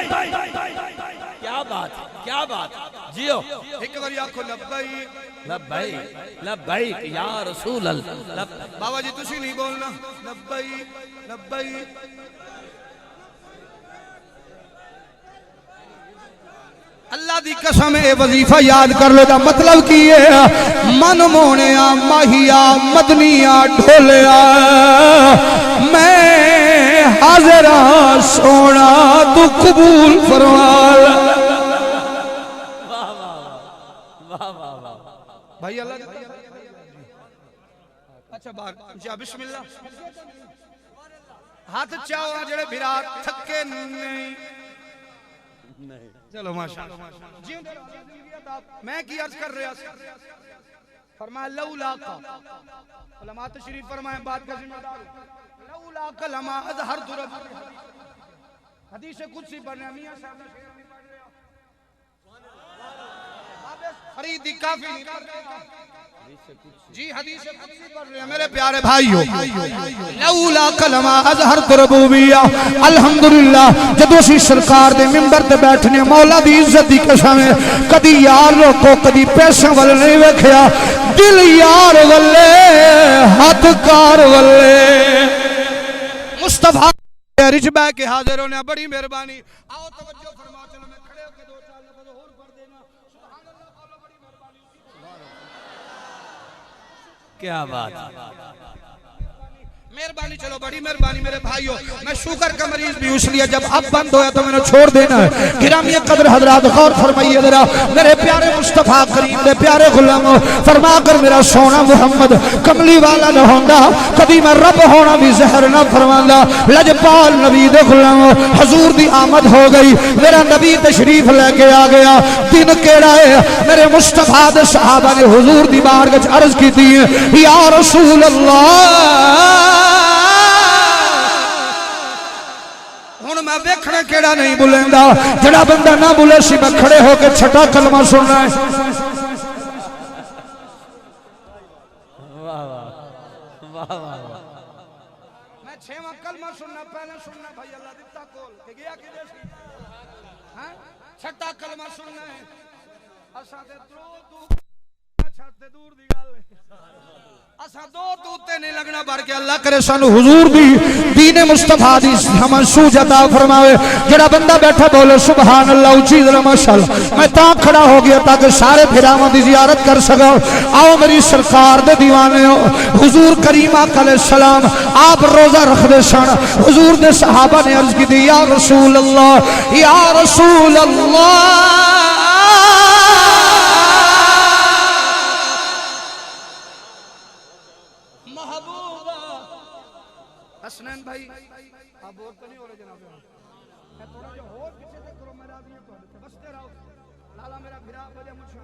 کیا بات کیا بات جیو ایک باری آنکھو لبیک لبیک لبیک یا رسول اللہ بابا جی تسی نہیں بولنا لبیک لبیک اللہ دی قسم اے وظیفہ یاد کر لو دا مطلب کی ہے من مونیا ماہیا مدنیا ڈھولیا میں حاضرہ سونا تو قبول فرما بھائی اللہ اچھا بار جا بسم اللہ ہاتھ چاہو جڑے بھرا تھکے نہیں چلو ماشاءاللہ میں کی عرض کر رہا فرمایا لولا کا علماء تشریف فرمائیں بات کا ذمہ دار لولا کا لما اظہرت رب حدیث قدسی پڑھنے میاں صاحب نے شعر نہیں پڑھ رہا خریدی کافی نہیں پڑھ رہا جی حدیث قدسی پڑھ رہے ہیں میرے پیارے بھائیو لولا کلمہ اظہرت ربوبیہ الحمدللہ جدو اسی سرکار دے ممبر تے بیٹھنے مولا دی عزت دی قسم ہے کدی یار کو کدی پیسہ والے نہیں ویکھیا دل یار والے ہاتھ کار والے مصطفیٰ رچ بہ کے حاضر ہونے بڑی مہربانی آؤ توجہ فرما چلو میں کھڑے ہو کے دو چار لفظ اور پڑھ دینا سبحان اللہ بولو بڑی مہربانی کیا بات مہربانی چلو بڑی مہربانی میرے بھائیو میں شوگر کا مریض بھی اس لیے جب اب بند ہویا تو میں نے چھوڑ دینا ہے گرامی قدر حضرات غور فرمائیے ذرا میرے پیارے مصطفیٰ کریم دے پیارے غلام فرما کر میرا سونا محمد کملی والا نہ ہوندا کبھی میں رب ہونا بھی زہر نہ فرماندا لجپال نبی دے غلام حضور دی آمد ہو گئی میرا نبی تشریف لے کے آ گیا دن کیڑا ہے میرے مصطفیٰ دے صحابہ نے حضور دی بارگاہ وچ عرض کیتی ہے یا رسول اللہ میں ویکھنا کیڑا نہیں بولیندا جڑا بندہ نہ بولے سی میں کھڑے ہو کے چھٹا کلمہ سننا ہے میں چھواں کلمہ سننا پہلے سننا بھائی اللہ دیتا کول کہ گیا کدے سی ہاں چھٹا کلمہ سننا ہے اساں تے چھٹے دور دی گل اساں دو توتے نہیں لگنا بھر کے اللہ کرے سانو حضور دی دین مصطفیٰ دی ہمیں سوجھ عطا فرماوے جڑا بندہ بیٹھا بولے سبحان اللہ اونچی ذرا ماشاءاللہ میں تاں کھڑا ہو گیا تاکہ سارے پھراواں دی زیارت کر سکاں آؤ میری سرکار دے دیوانے ہو حضور کریم آقا علیہ السلام آپ روزہ رکھ دے سن حضور دے صحابہ نے عرض کی دی یا رسول اللہ یا رسول اللہ حسنین بھائی آپ اور تو نہیں ہو رہے جناب میں تھوڑا جو ہو پیچھے سے کرو میں راضی ہوں تو بستے رہو لالا میرا بھرا بجے مجھ سے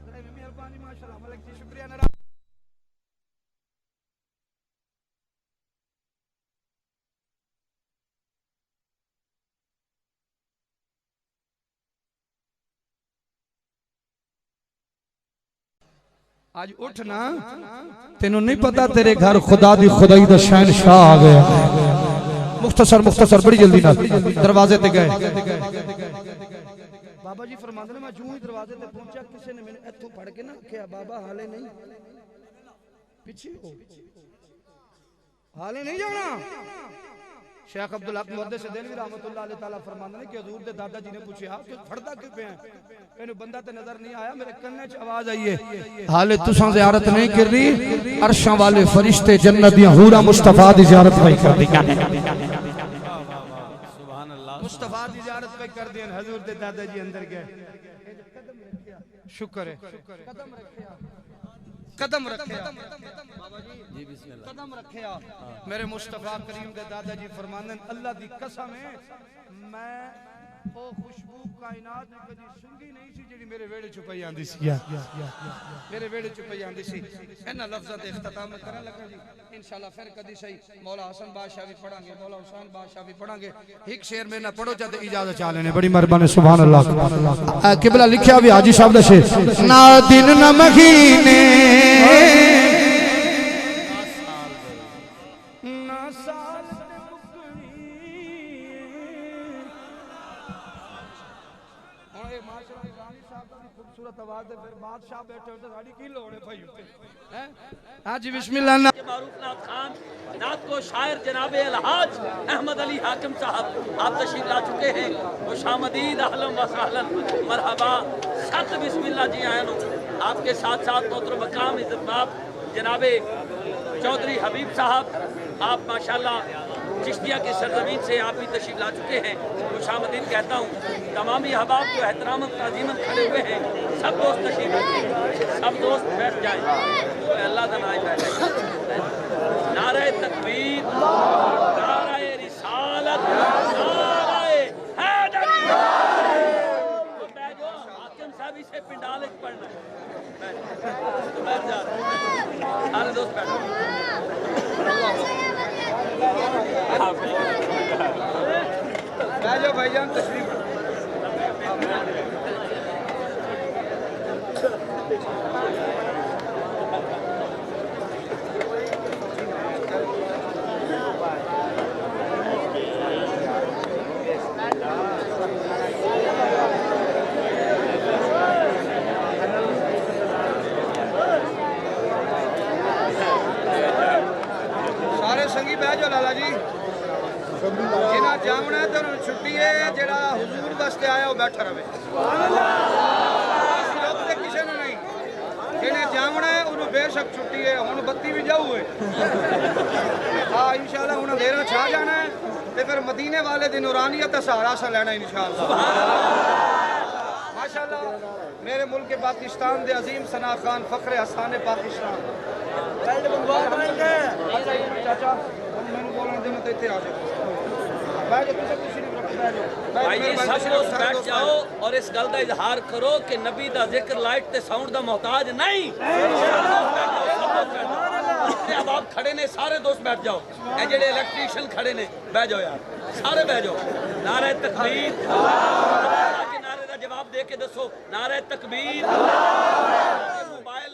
ذرا مہربانی ماشاءاللہ ملک جی شکریہ نرا آج اٹھنا تینوں نہیں پتا تیرے گھر خدا دی خدائی دا شہنشاہ آ گیا مختصر بڑی جلدی نہ دروازے تے گئے بابا جی فرماندے نے میں جو ہی دروازے تے پہنچا کسی نے میں ایتھوں پڑھ کے نہ کہا بابا حالے نہیں پیچھے ہو حالے نہیں جانا شیخ عبدالحق محدث دہلوی رحمت اللہ علیہ تعالیٰ فرماندے نے کہ حضور دے دادا جی نے پوچھا تو پھڑدا کیوں پہ ہیں انہوں بندہ تے نظر نہیں آیا میرے کنے چ آواز آئی ہے حالے تساں زیارت نہیں کر رہی عرشاں والے فرشتے جنت دیاں حوراں مصطفیٰ دی زیارت پہ کر دی مصطفیٰ دی زیارت پہ کر دیں حضور دے دادا جی اندر گئے شکر ہے قدم رکھیا قدم رکھیا میرے مصطفیٰ کریم دے دادا جی فرماندے اللہ دی قسم ہے میں او خوشبو کائنات نے کدی سنگی نہیں سی جڑی میرے ویڑے چھپائی آندی سی میرے ویڑے چھپائی آندی سی انہاں لفظاں دے اختتام میں کرن لگا جی انشاءاللہ پھر کدی صحیح مولا حسن بادشاہ بھی پڑھاں گے مولا حسین بادشاہ بھی پڑھاں گے ایک شعر میں نہ پڑھو جاتے اجازت چا لینے بڑی مہربانی سبحان اللہ قبلہ لکھیا بھی حاجی صاحب دا شعر نہ دن نہ مہینے بادشاہ بیٹھے ہوتے ساڑی کی لوڑے بھائی ہوتے آج بسم اللہ معروف نات خان نات کو شاعر جناب الحاج احمد علی حاکم صاحب آپ تشریف لا چکے ہیں خوش آمدید اہلا و سہلا مرحبا ست بسم اللہ جی آئین آپ کے ساتھ ساتھ محترم مقام عزت مآب جناب چودھری حبیب صاحب آپ ماشاءاللہ چشتیہ کی سرزمین سے آپ بھی تشریف لا چکے ہیں خوش آمدید کہتا ہوں تمامی احباب جو احترام تعظیماً کھڑے ہوئے ہیں سب دوست تشریف رکھیں سب دوست بیٹھ جائیں اللہ کا نام بیٹھ جائیں نعرہ تکبیر نعرہ رسالت نعرہ حیدری حاکم صاحب سے پنڈالک پڑھنا ہے بیٹھ جا سارے دوست بیٹھ راجو بھائی جان تشریف سارے سنگی بہ جو لالا جی جنہاں جامنا ہے تو چھٹی ہے جڑا حضور واسطے آیا وہ بیٹھا رہے روکتے کسی نے نہیں جنہیں جامنا ہے انہوں بے شک چھٹی ہے انہوں بتی بھی جاؤ ہوئے ہاں انشاءاللہ انہوں دیرہ چھا جانا ہے تو پھر مدینے والے دی نورانیت سہارا سا لینا انشاءاللہ ماشاءاللہ میرے ملک پاکستان دے عظیم ثنا خان فخر حسان پاکستان چاچا میں نے بولنا دے میں تے آ جائے بھائی سب دوست بیٹھ جاؤ اور اس گل کا اظہار کرو کہ نبی دا ذکر لائٹ تے ساؤنڈ دا محتاج نہیں اب آپ کھڑے نے سارے دوست بیٹھ جاؤ اے جڑے الیکٹریشن کھڑے نے بیٹھ جاؤ یار سارے بیٹھ جاؤ نعرہ تکبیر نعرے دا جواب دے کے دسو نعرہ تکبیر موبائل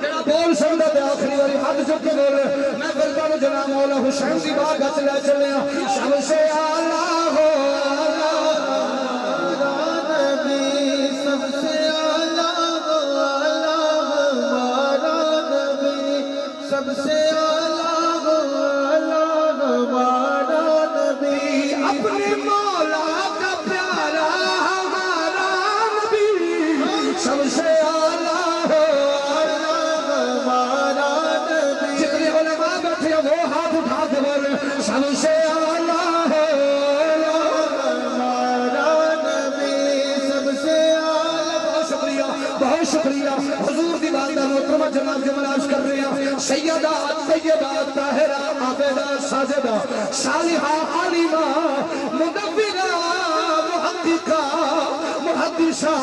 جڑا بول سکدا تے آخری واری ہاتھ چک کے بولے میں کرتا ہوں جناب مولا حسین دی باغ گچ لے چلے ہیں سب سے اعلیٰ ہو نبی سب سے اعلیٰ ہو ہمارا نبی سب سے اعلیٰ ہو ہمارا نبی اپنے مولا کا پیارا ہمارا نبی سب سے اعلیٰ ہو ہمارا نبی جتنے علماء بیٹھے ہیں وہ ہاتھ اٹھا کے بولے سب سے اعلیٰ ہو ہمارا نبی سب سے اعلیٰ بہت شکریہ حضور دی والدہ محترمہ جناب جملاش کر رہے ہیں سیدہ طیبہ طاہرہ عابدہ ساجدہ صالحہ عالمہ مدبرہ محققہ محدثہ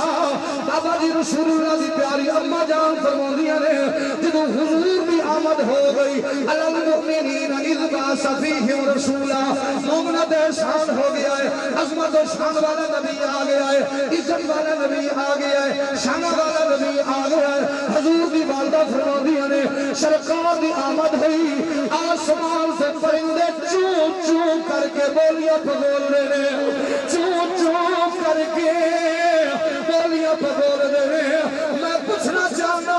بابا جی رسول اللہ دی پیاری اماں جان فرماندیاں نے جدوں حضور دی آمد ہو گئی المؤمنین اذ بعث فیہم رسولا مومنہ دے شان ہو گیا ہے عظمت و شان والا نبی آ گیا ہے عزت والا نبی آ گیا ہے شان والا نبی آ گیا ہے حضور دی والدہ فرماندیاں نے سرکار دی آمد ہوئی آسمان سے پرندے چوں چوں کر کے بولیاں بول رہے ہیں چوں چوں کر کے بولیاں بول رہے ہیں میں پوچھنا چاہنا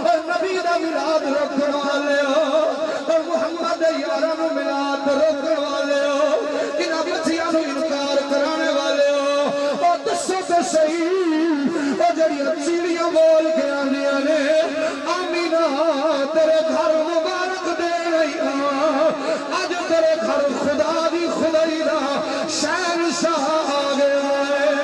اور نبی دا میلاد رکھن والے ہو اور محمد یارانو میلاد رکھن والے ہو کہ نبیتیاں نو انکار کرانے والے ہو اور دسو تے صحیح اور جڑیاں چیڑیاں بول کے آندیاں نے آمینہ تیرے گھر مبارک دے رہی ہوں آج تیرے گھر خدا دی خدائی دا شہنشاہ آ گیا ہے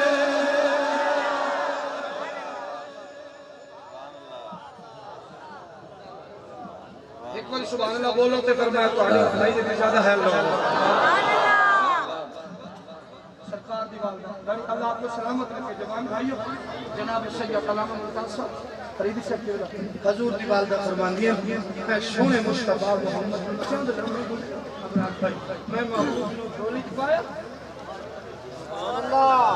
ایک بار سبحان اللہ بولو تے پھر میں تہاڈی خدائی دے زیادہ ہے لو سرکار دی والدہ داری اللہ آپ کو سلامت رکھے جوان بھائیو جناب سید علامہ ممتاز صاحب فریدی صاحب حضور دی والدہ فرماندیاں میں سونے مصطفیٰ محمد چند لمحے گزرے ابراہیم بھائی میں محبوب نو جھولی پایا اللہ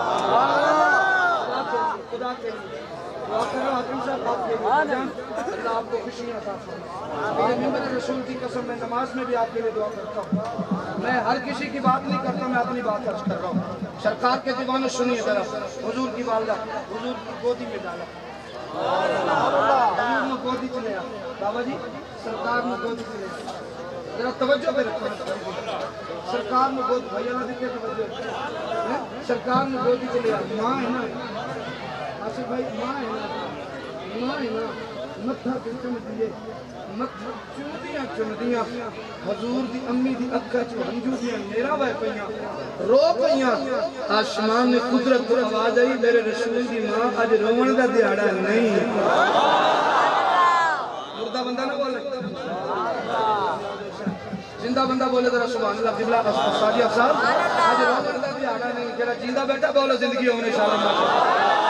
خدا کے لیے دعا کر رہا حکیم صاحب آپ کے لیے جان اللہ آپ کو خوشی عطا فرمائے ممبر رسول کی قسم میں نماز میں بھی آپ کے لیے دعا کرتا ہوں میں ہر کسی کی بات نہیں کرتا میں اپنی بات عرض کر رہا ہوں سرکار کے دیوانوں سنیے ذرا حضور کی والدہ حضور کی گودی میں ڈالا حضور نے گودی چلے آ بابا جی سرکار نے گودی چلے آ ذرا توجہ پہ رکھنا سرکار نے گودی بھائی اللہ دیکھے توجہ سرکار نے گودی چلے آ ماں ہے نا آصف بھائی ماں ہے نا متھا چم دیے متھا چم دیاں حضور دی امی دی اکھا چو ہنجو دیاں میرا وے پئیاں رو پئیاں آسمان میں قدرت کو آواز آئی میرے رسول دی ماں اج روون دا دیہاڑا نہیں مردہ بندہ نہ بولے زندہ بندہ بولے ذرا سبحان اللہ قبلہ ساجی افسار اج روون دا دیہاڑا نہیں جڑا جیندہ بیٹھا بولو زندگی ہونے انشاءاللہ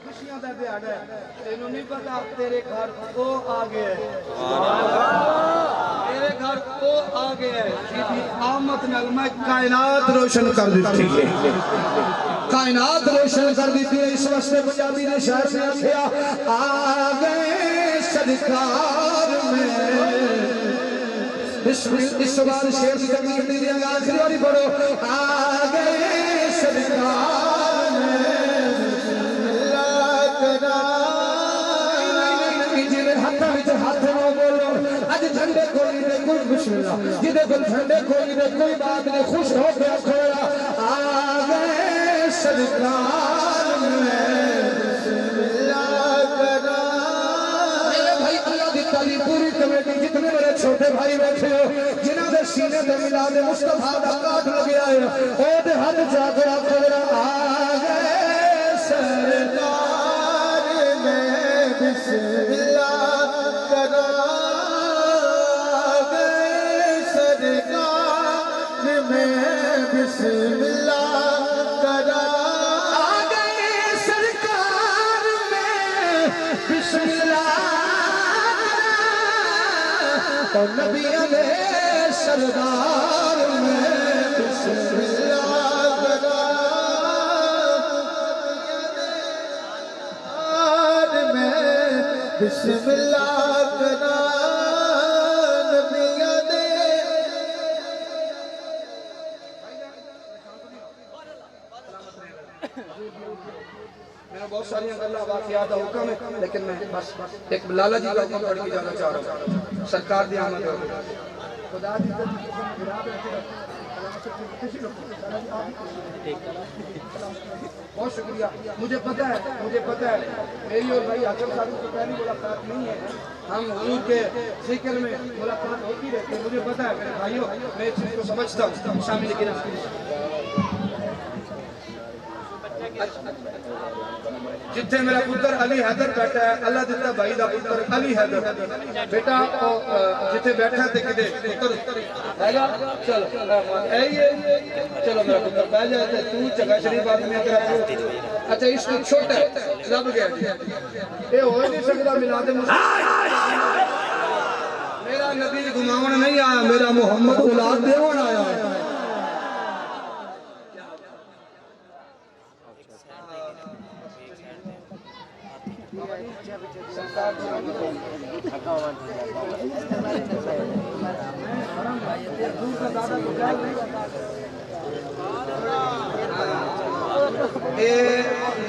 خوشیاں دا دیہاڑا ہے تینوں نہیں پتا تیرے گھر کو آ گیا ہے تیرے گھر کو آ گیا ہے آمد نال میں کائنات روشن کر دیتی ہے کائنات روشن کر دیتی ہے اس واسطے پنجابی نے شہر میں آکھیا آ گئے سرکار میں اس بار شیر کی کمی کرتی دیا گا آخری باری پڑھو آ گئے سرکار میں جھنڈے کوئی دے کوئی خوش ملا جدے کوئی جھنڈے کوئی دے کوئی بات نے خوش ہو گیا کھویا آ گئے سرکار میں بسم اللہ کرا میرے بھائی اللہ دی تعلیم پوری کمیٹی جتنے میرے چھوٹے بھائی بیٹھے ہو جنہاں دے سینے دے میلاد مصطفیٰ دا کاٹ لگیا ہے او دے ہاتھ جا کے آ گئے سرکار میں بسم اللہ کرا بسم اللہ کرا آ گئے سرکار میں بسم اللہ تو نبی علیہ سردار میں بسم اللہ کرا میں بسم اللہ کنا نبیہ دے میں بہت ساری اللہ واقعات حکم ہے لیکن میں بس ایک لالا جی کا حکم پڑھ کے جانا چاہ رہا ہوں سرکار دی آمد ہو خدا دی بہت شکریہ مجھے پتہ ہے میری اور بھائی حکم صاحب کی پہلی ملاقات نہیں ہے ہم حضور کے ذکر میں ملاقات ہوتی رہتی ہے مجھے پتہ ہے میرے بھائیوں میں اس چیز کو سمجھتا ہوں شامل لیکن جتھے میرا پتر علی حیدر بیٹھا ہے اللہ دیتا بھائی دا پتر علی حیدر بیٹا جتھے بیٹھا تے کدے پتر ہے گا چلو چلو میرا پتر بیٹھ جائے تے تو جگہ شریف آدمی ہے تیرا اچھا اس کو چھوٹا ہے لب گیا اے ہو نہیں سکدا میلاد میرا نبی گھماون نہیں آیا میرا محمد اولاد دیون آیا ہے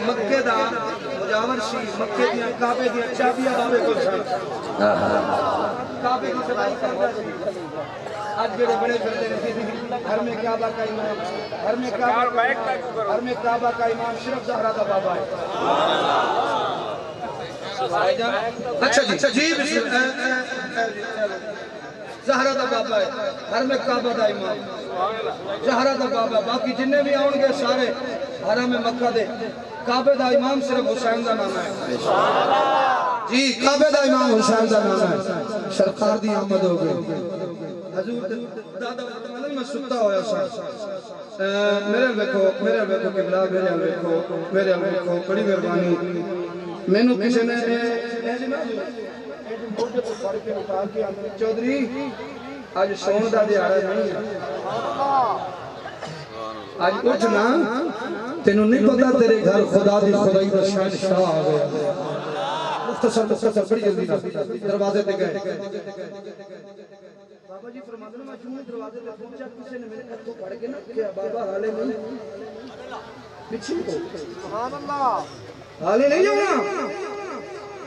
مکے دا مجاور سی مکے دیا کعبے دیا چابیاں بابے کو سن کعبے کی صفائی کرتا سی آج جڑے بڑے پھرتے ہیں گھر میں کعبہ کا امام گھر میں کعبہ کا امام صرف زہرا دا بابا ہے اچھا جی زہرا دا بابا ہے گھر میں کعبہ دا امام زہرا دا بابا باقی جننے بھی آؤں گے سارے حرم مکہ دے کعبے دا امام صرف حسین دا نام ہے جی کعبے دا امام حسین دا نام ہے سرکار دی آمد ہو گئی حضور دادا فرمانے میں ستا ہویا سا میرے ویکھو قبلہ میرے ویکھو بڑی مہربانی میں نو کسی نے چودھری آج سون دا دیارہ نہیں ہے آج اٹھنا تینوں نہیں پتا تیرے گھر خدا دی خدائی دا شہنشاہ آ گیا مختصر بڑی جلدی دروازے تے گئے بابا جی فرماتے ہیں میں جوں دروازے تے پہنچا کسی نے میرے گھر کو پڑھ کے نہ کیا بابا حالے نہیں پیچھے کو سبحان اللہ حالے نہیں ہونا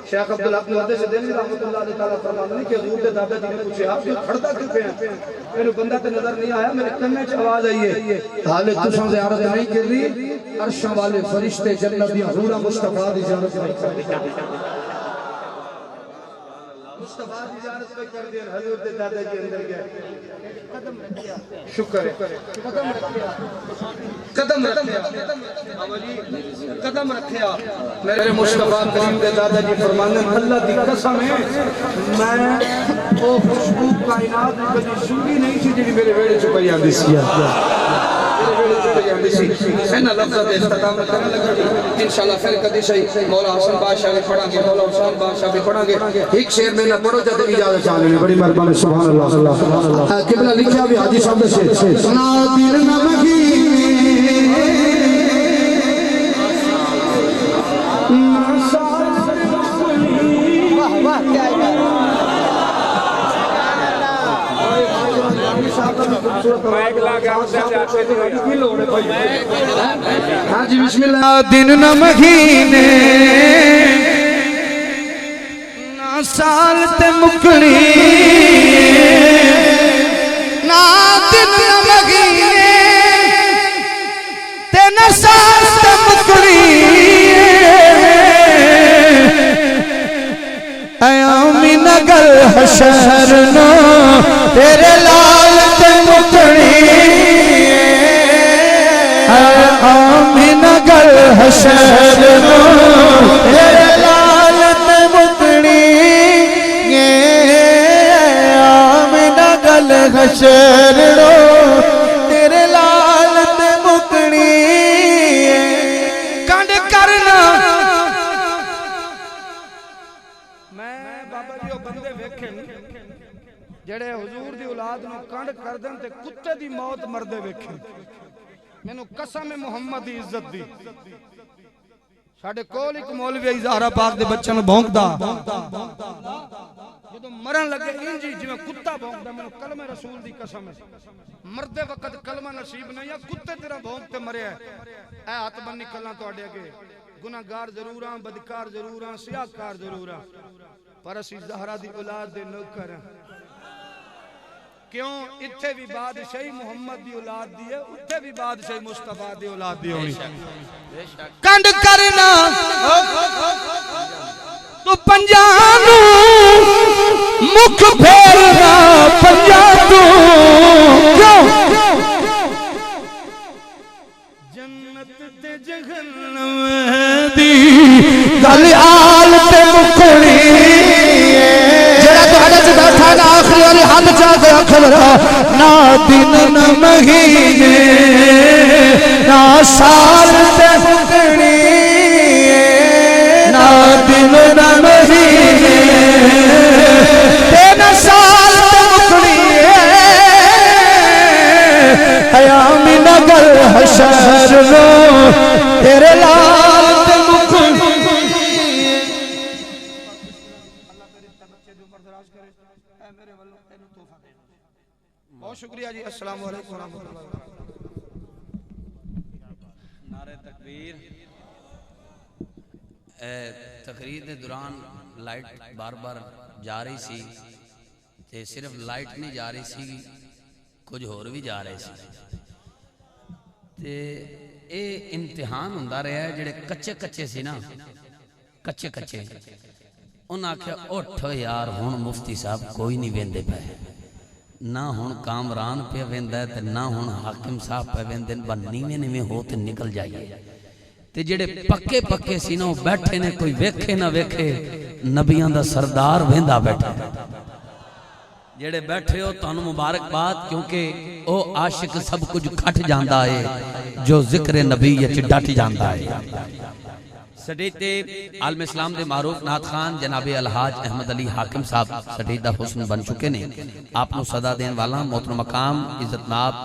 شیخ عبدالحق محدث سے دلی رحمت اللہ علیہ تعالیٰ فرماتے ہیں کہ حضور دے دادا جی نے پوچھے آپ یہ کھڑتا کیوں پہ ہیں میرے بندہ تے نظر نہیں آیا میرے کنے چ آواز آئی ہے حالے تساں زیارت نہیں کر رہی عرشاں والے فرشتے جنت دی حضور مصطفیٰ دی زیارت نہیں کر رہی مصطفیٰ دی زیارت پہ کر دیا حضور دے دادا جی اندر گئے شکر ہے قدم رکھیا میرے مصطفیٰ کریم دے دادا جی فرمانے اللہ دی قسم ہے میں وہ خوشبو کائنات کبھی سنی نہیں تھی جی میرے ویڑے چھپائی آندی سی اینا لفظہ دے اختتام کرنے لگا انشاءاللہ پھر کدی صحیح مولا حسن بادشاہ بھی پڑھا گے مولا حسین بادشاہ بھی پڑھا گے ایک شعر میں نہ پڑھو جاتے اجازت چاہنے میں بڑی مہربانی سبحان اللہ قبلہ لکھا بھی حاجی صاحب سے سنا دل نہ مگی ہاں جی بسم اللہ دن نہ مہینے نہ سال تے مکڑی نہ دن نہ مہینے تے نہ سال تے مکڑی اے آمین گل حشر نو تیرے لال تے مکڑی اے آمین گل حشر نو تیرے لال تے مکڑی آمین گل حشر نو تیرے لال تے مکڑی کنڈ کرنا میں بابا جی بندے ویکھے جڑے حضور دی اولاد نو کنڈ کر دیں تے کتے دی موت مردے ویکھے میں نو قسم محمد دی عزت دی ساڈے کول ایک مولوی زہرا پاک دے بچوں نوں بھونکدا جدوں مرن لگے انجی جویں کتا بھونکدا مینوں کلمہ رسول دی قسم ہے مردے وقت کلمہ نصیب نہیں ہے کتے تیرا بھونکتے مریا اے ہاتھ بن نکلنا تواڈے اگے گناہگار ضرور ہاں بدکار ضرور ہاں سیاہکار ضرور ہاں پر اسی زہرا دی اولاد دے نوکر ہیں کیوں اتھے بھی بادشاہی محمد دی اولاد دی ہے اتھے بھی بادشاہی مصطفیٰ دی اولاد دی ہونی کنڈ کرنا تو پنجانو مکھ پھیرنا پنجانو جنت تے جہنم دی گل آل تے مکھڑی جڑا تہاڈے چ بیٹھا نا آخری والی حد چا کے خبر نہ دن نہ مہینے نہ سال تے مکھڑی نہ دن نہ مہینے تے نہ سال تے مکھڑی قیام نگر حشر نو تیرے لال تے مکھڑی بہت شکریہ جی السلام علیکم ورحمۃ اللہ وبرکاتہ نعرہ تکبیر تقریر دے دوران لائٹ بار بار جا رہی سی تے صرف لائٹ نہیں جا رہی سی کچھ اور بھی جا رہے سی تے اے امتحان ہوندا رہا ہے جڑے کچے کچے سی نا کچے کچے انہاں آکھیا اٹھ یار ہن مفتی صاحب کوئی نہیں ویندے پئے نہ ہن کامران پہ ویندا ہے تے نہ ہن حاکم صاحب پہ ویندے نیویں نیویں ہو تے نکل جائیے تے جڑے پکے پکے سی نا بیٹھے نے کوئی ویکھے نہ ویکھے نبیاں دا سردار ویندا بیٹھا جڑے بیٹھے ہو تانوں مبارکباد کیونکہ او عاشق سب کچھ کھٹ جاندا ہے جو ذکر نبی وچ ڈٹ جاندا ہے سٹیتے عالم اسلام دے معروف نعت خان جناب الحاج احمد علی حاکم صاحب سٹیدہ حسن بن چکے نے آپ نو صدا دین والا محترم مقام عزت ناب